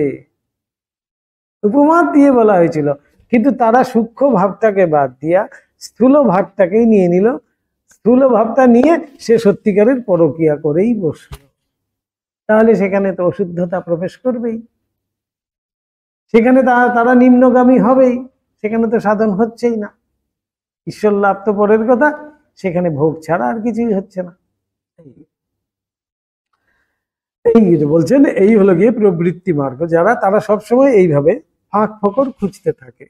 উপমা দিয়ে বলা হয়েছিল, কিন্তু তারা সূক্ষ্ম ভাবটাকে বাদ দিয়া স্থূল ভাবটাকেই নিয়ে নিল। স্থূল ভাবটা নিয়ে সে সত্যিকারের পরকীয়া করেই বসল। তাহলে সেখানে তো অশুদ্ধতা প্রবেশ করবেই, সেখানে তারা নিম্নগামী হবেই, সেখানে তো সাধন হচ্ছেই না। ঈশ্বর লাভ তো পরের কথা, সেখানে ভোগ ছাড়া আর কিছুই হচ্ছে না। এই বলছেন, এই হলো গিয়ে প্রবৃত্তি মার্গ। যারা তারা সবসময় এইভাবে ফাঁক ফোকর খুঁজতে থাকে।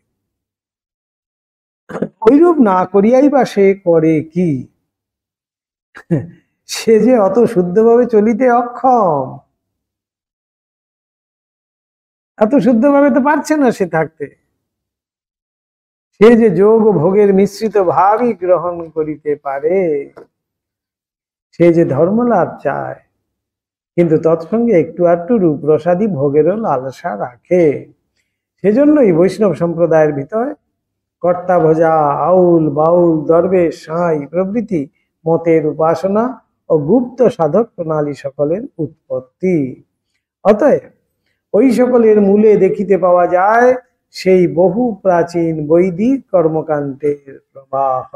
ওইরূপ না করিয়াই বা সে করে কি? সে যে অত শুদ্ধভাবে চলিতে অক্ষম, এত শুদ্ধভাবে তো পারছে না সে থাকতে। সে যে যোগ ও ভোগের মিশ্রিত ভাবই গ্রহণ করিতে পারে, সে যে ধর্মলাভ চায়, কিন্তু তৎসঙ্গে একটু আধটু রূপরসাদি ভোগেরও লালসা রাখে। সেজন্যই বৈষ্ণব সম্প্রদায়ের ভিতরে কর্তা ভোজা, আউল বাউল, দরবেশ, সাঁই প্রভৃতি মতের উপাসনা ও গুপ্ত সাধক প্রণালী সকলের উৎপত্তি। অতএব ওই সকলের মূলে দেখিতে পাওয়া যায় সেই বহু প্রাচীন বৈদিক কর্মকাণ্ডের প্রবাহ,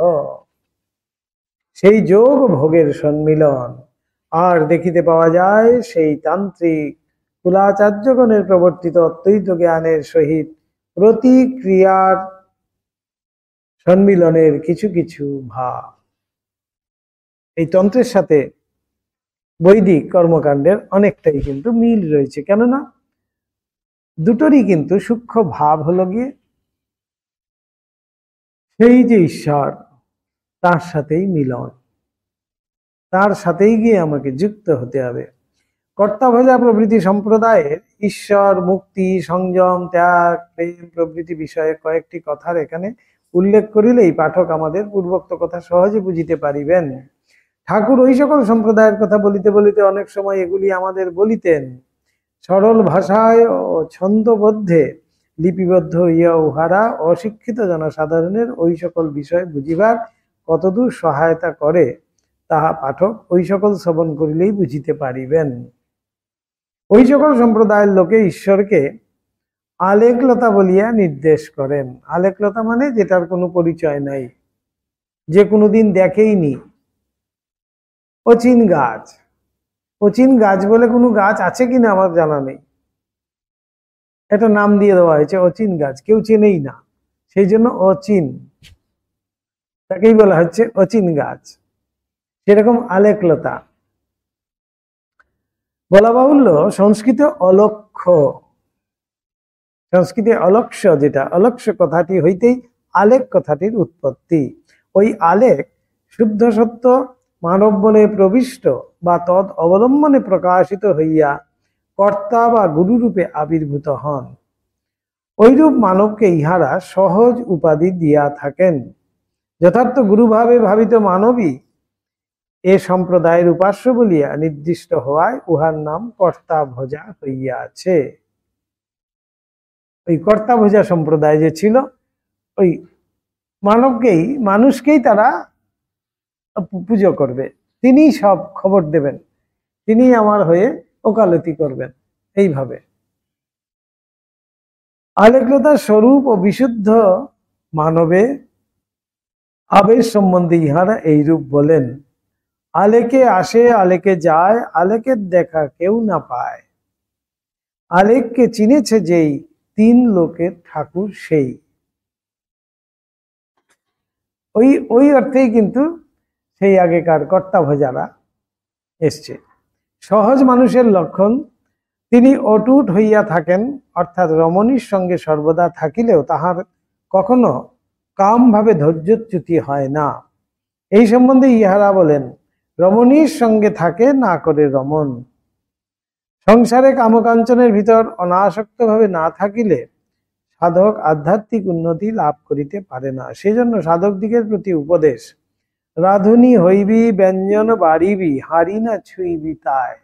সেই যোগ ভোগের সম্মিলন। আর দেখিতে পাওয়া যায় সেই তান্ত্রিক কুলাচার্যগণের প্রবর্তিত অদ্বৈত জ্ঞানের সহিত প্রতিক্রিয়ার সম্মিলনের কিছু কিছু ভাব। এই তন্ত্রের সাথে বৈদিক কর্মকাণ্ডের অনেকটাই কিন্তু মিল রয়েছে। কেননা দুটোরই কিন্তু সূক্ষ্ম ভাব হলো গিয়ে সেই যে ঈশ্বর, তার সাথেই মিলন, তার সাথেই গিয়ে আমাকে যুক্ত হতে হবে। কর্তাভজা প্রভৃতি সম্প্রদায়ের ঈশ্বর, মুক্তি, সংযম, ত্যাগ, প্রেম প্রভৃতি বিষয়ে কয়েকটি কথার এখানে উল্লেখ করিলেই পাঠক আমাদের পূর্বোক্ত কথা সহজে বুঝিতে পারিবেন। ঠাকুর ওই সকল সম্প্রদায়ের কথা বলিতে বলিতে অনেক সময় এগুলি আমাদের বলিতেন। সরল ভাষায় ও ছন্দবদ্ধে লিপিবদ্ধ হইয়া উহারা অশিক্ষিত জনসাধারণের ওই সকল বিষয় বুঝিবার কতদূর সহায়তা করে, তাহা পাঠক ওই সকল শ্রবণ করিলেই বুঝিতে পারিবেন। ওই সকল সম্প্রদায়ের লোকে ঈশ্বরকে আলেকলতা বলিয়া নির্দেশ করেন। আলেকলতা মানে যেটার কোনো পরিচয় নাই, যে কোনোদিন দেখেইনি। অচিন গাছ, অচিন গাছ বলে কোনো গাছ আছে কিনা আমার জানা নেই, একটা নাম দিয়ে দেওয়া হয়েছে অচিন গাছ, কেউ চেনেই না, সেই জন্য অচিন, তাকেই বলা হচ্ছে অচিন গাছ। সেরকম আলেকলতা। বলা বাহুল্য, সংস্কৃতে অলক্ষ্য, সংস্কৃতে অলক্ষ্য, যেটা অলক্ষ্য কথাটি হইতেই আলেক কথাটির উৎপত্তি। ওই আলেক শুদ্ধ সত্য মানব মনে প্রবিষ্ট বা তদ অবলম্বনে প্রকাশিত হইয়া কর্তা বা গুরুরূপে আবির্ভূত হন। ওইরূপ মানবকে ইহারা সহজ উপাধি দিয়া থাকেন। যথার্থ গুরুভাবে ভাবিত মানবী এ সম্প্রদায়ের উপাস্য বলিয়া নির্দিষ্ট হওয়ায় উহার নাম কর্তা ভোজা হইয়াছে। ওই কর্তা ভোজা সম্প্রদায় যে ছিল, ওই মানুষকেই তারা পুজো করবে, তিনি সব খবর দেবেন, তিনি আমার হয়ে ওকালতি করবেন, এইভাবে। আলেকলতার স্বরূপ ও বিশুদ্ধ মানবে আবেশ সম্বন্ধে ইহারা এইরূপ বলেন। আলেকে আসে আলেকে যায়, আলেকের দেখা কেউ না পায়। আলেককে চিনেছে যেই, তিন লোকের ঠাকুর সেই। ওই ওই অর্থেই কিন্তু সেই আগেকার কর্তাভোজারা এসছে। সহজ মানুষের লক্ষণ, তিনি অটুট হইয়া থাকেন, অর্থাৎ রমণীর সঙ্গে সর্বদা থাকিলেও তাহার কখনো কাম ভাবে ধৈর্যচ্যুতি হয় না। এই সম্বন্ধে ইহারা বলেন, রমণীর সঙ্গে থাকে না করে রমণ। সংসারে কামকাঞ্চনের ভিতর অনাসক্ত ভাবে না থাকিলে সাধক আধ্যাত্মিক উন্নতি লাভ করিতে পারে না। সেজন্য সাধক দিগের প্রতি উপদেশ, রাধুনী হইবি ব্যঞ্জন বাড়িবি, হারি না ছুঁইবি তাই।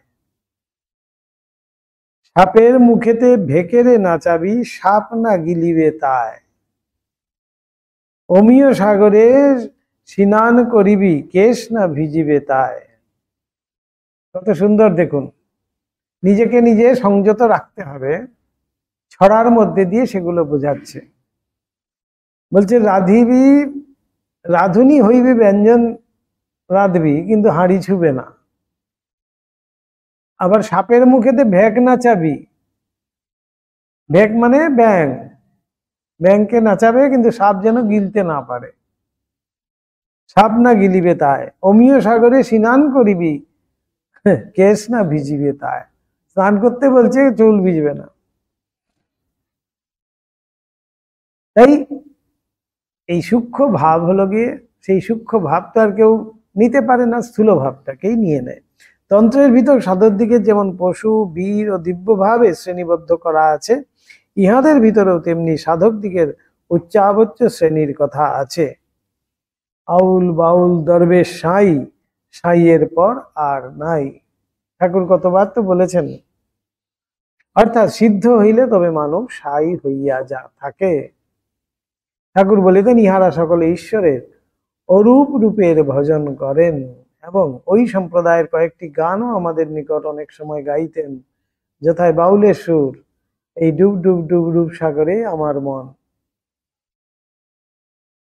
সাপের মুখেতে ভেকেরে নাচাবি, সাপ না গিলিবে তাই। অমিয় সাগরে স্নান করিবি, কেশ না ভিজিবে তাই। কত সুন্দর দেখুন, নিজেকে নিজে সংযত রাখতে হবে, ছড়ার মধ্যে দিয়ে সেগুলো বোঝাচ্ছে। বলছে রাধিবি, রাধুনী হইবি ব্যঞ্জন রাঁধবি, কিন্তু হাঁড়ি ছুবে না। আবার সাপের মুখেতে ভেক নাচাবি, ভেক মানে ব্যাং, ব্যাংকে নাচাবে কিন্তু সাপ যেন গিলতে না পারে, সাপ না গিলিবে তাই। অমিয় সাগরে স্নান করিবি, কেশ না ভিজিবে তাই। স্নান করতে বলছে, চুল ভিজবে না। তাই এই সূক্ষ্ম ভাব হলো গিয়ে, সেই সূক্ষ্ম ভাব তো আর কেউ নিতে পারে না, স্থূল ভাবটাকেই নিয়ে নেয়। তন্ত্রের ভিতর সাধক দিকে যেমন পশু, বীর ও দিব্য ভাবে শ্রেণীবদ্ধ করা আছে, ইহাদের ভিতরেও তেমনি সাধক দিকের উচ্চাবচ্চ শ্রেণীর কথা আছে। আউল বাউল দরবেশ সাই, সাইয়ের পর আর নাই। ঠাকুর কতবার তো বলেছেন। অর্থাৎ সিদ্ধ হইলে তবে মানব সাই হইয়া যা থাকে। ঠাকুর বলিতেন, ইহারা সকলে ঈশ্বরের অরূপ রূপের ভজন করেন। এবং ওই সম্প্রদায়ের কয়েকটি গানও আমাদের নিকট অনেক সময় গাইতেন, যথায় বাউলের সুর, এই ডুব ডুব ডুব রূপ সাগরে আমার মন।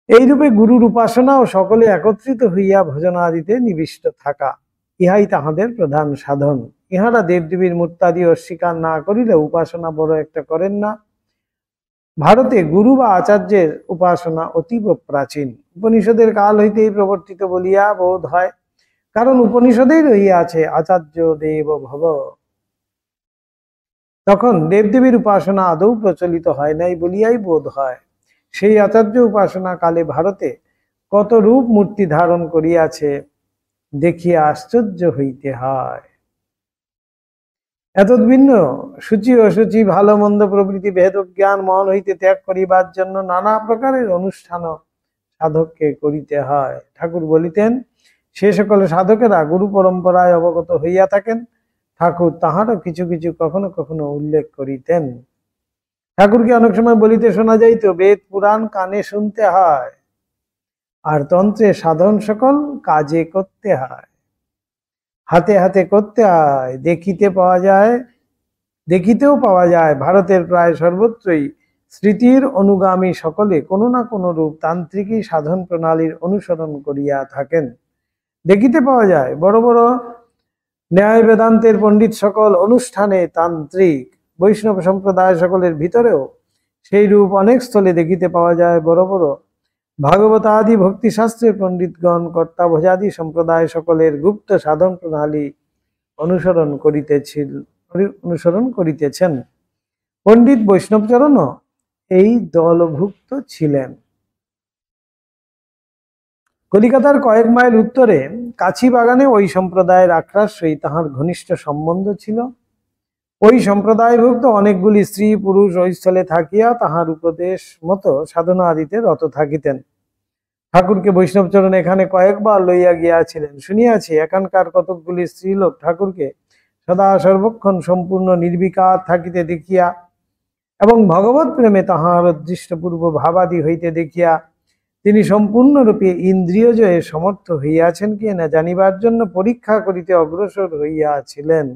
এই রূপে গুরুর উপাসনা ও সকলে একত্রিত হইয়া ভজনাদিতে নিবিষ্ট থাকা, ইহাই তাহাদের প্রধান সাধন। ইহারা দেবদেবীর মূর্তাদি অস্বীকার না করিলে উপাসনা বড় একটা করেন না। ভারতে গুরু বা আচার্যের উপাসনা অতীব প্রাচীন, উপনিষদের কাল হইতেই প্রবর্তিত বলিয়া বোধ হয়। কারণ উপনিষদেই রহিয়া আছে আচার্য দেব ভব। তখন দেবদেবীর উপাসনা আদৌ প্রচলিত হয় নাই বলিয়াই বোধ হয়। সেই আচার্য উপাসনা কালে ভারতে কত রূপ মূর্তি ধারণ করিয়াছে, দেখিয়া আশ্চর্য হইতে হয়। এতদ্ভিন্ন সূচি অসুচি, ভালো মন্দ প্রভৃতি ভেদ জ্ঞান মন হইতে ত্যাগ করিবার জন্য নানা প্রকারের অনুষ্ঠান সাধককে করিতে হয়। ঠাকুর বলিতেন, সে সকল সাধকেরা গুরু পরম্পরায় অবগত হইয়া থাকেন। ঠাকুর তাহারও কিছু কিছু কখনো কখনো উল্লেখ করিতেন। ঠাকুরকে অনেক সময় বলিতে শোনা যাইত, বেদ পুরাণ কানে শুনতে হয়, আর তন্ত্রে সাধন সকল কাজে করতে হয়, হাতে হাতে করতে হয়। দেখিতেও পাওয়া যায় ভারতের প্রায় সর্বত্রই স্মৃতির অনুগামী সকলে কোনো না কোনো রূপ তান্ত্রিকী সাধন প্রণালীর অনুসরণ করিয়া থাকেন। দেখিতে পাওয়া যায় বড় বড় ন্যায় বেদান্তের পণ্ডিত সকল অনুষ্ঠানে তান্ত্রিক। বৈষ্ণব সম্প্রদায় সকলের ভিতরেও সেই রূপ অনেক স্থলে দেখিতে পাওয়া যায়। বড় বড় ভাগবতাদি ভক্তিশাস্ত্রের পণ্ডিতগণ কর্তাভোজাদি সম্প্রদায় সকলের গুপ্ত সাধন প্রণালী অনুসরণ করিতেছেন। পণ্ডিত বৈষ্ণবচরণও এই দলভুক্ত ছিলেন। কলিকাতার কয়েক মাইল উত্তরে কাছি বাগানে ওই সম্প্রদায়ের আক্রাস সহিত তাহার ঘনিষ্ঠ সম্বন্ধ ছিল। ওই সম্প্রদায়ভুক্ত অনেকগুলি স্ত্রী পুরুষ ওই স্থলে থাকিয়া তাহার উপদেশ মতো সাধনা আদিতে রত থাকিতেন। ঠাকুরকে বৈষ্ণবচরণ এখানে কয়েকবার লইয়া গিয়াছিলেন। শুনিয়াছি এখানকার কতকগুলি স্ত্রীলোক ঠাকুরকে সদা সর্বক্ষণ সম্পূর্ণ নির্বিকার থাকিতে দেখিয়া এবং ভগবত প্রেমে তাহার দৃষ্টপূর্ব ভাবাদি হইতে দেখিয়া তিনি সম্পূর্ণরূপে ইন্দ্রিয় জয়ে সমর্থ হইয়াছেন কি না জানিবার জন্য পরীক্ষা করিতে অগ্রসর হইয়াছিলেন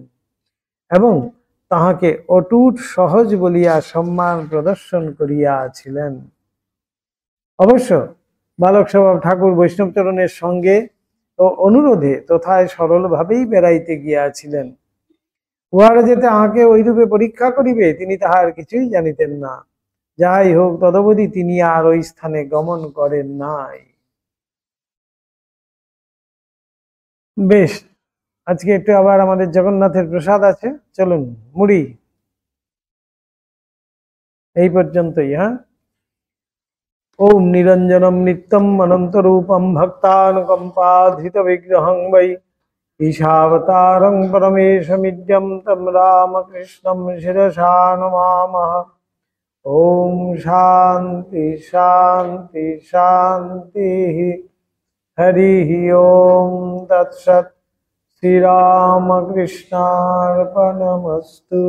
এবং তাহাকে অটুট সহজ বলিয়া সম্মান প্রদর্শন করিয়াছিলেন। অবশ্য বালক স্বভাব ঠাকুর বৈষ্ণবচরণের সঙ্গে ও অনুরোধে তথায় সরলভাবেই বেড়াইতে গিয়াছিলেন। উহারা যে তাহাকে ওইরূপে পরীক্ষা করিবে তিনি তাহার কিছুই জানিতেন না। যাই হোক, তদবধি তিনি আর ওই স্থানে গমন করেন নাই। বেশ, আজকে একটু আবার আমাদের জগন্নাথের প্রসাদ আছে, চলুন মুড়ি এই পর্যন্তই। হ্যাঁ, ওম নিরঞ্জনম নিত্যম অনন্তরূপম ভক্তানুকম্পাধৃত বিগ্রহং বৈ ঈশাবতারং পরমেশমিদ্যম তম রামকৃষ্ণম শিরসা নমামঃ। ওম শান্তি শান্তি শান্তি। হরি ওম তৎসৎ। শ্রীরামকৃষ্ণার্পণমস্তু।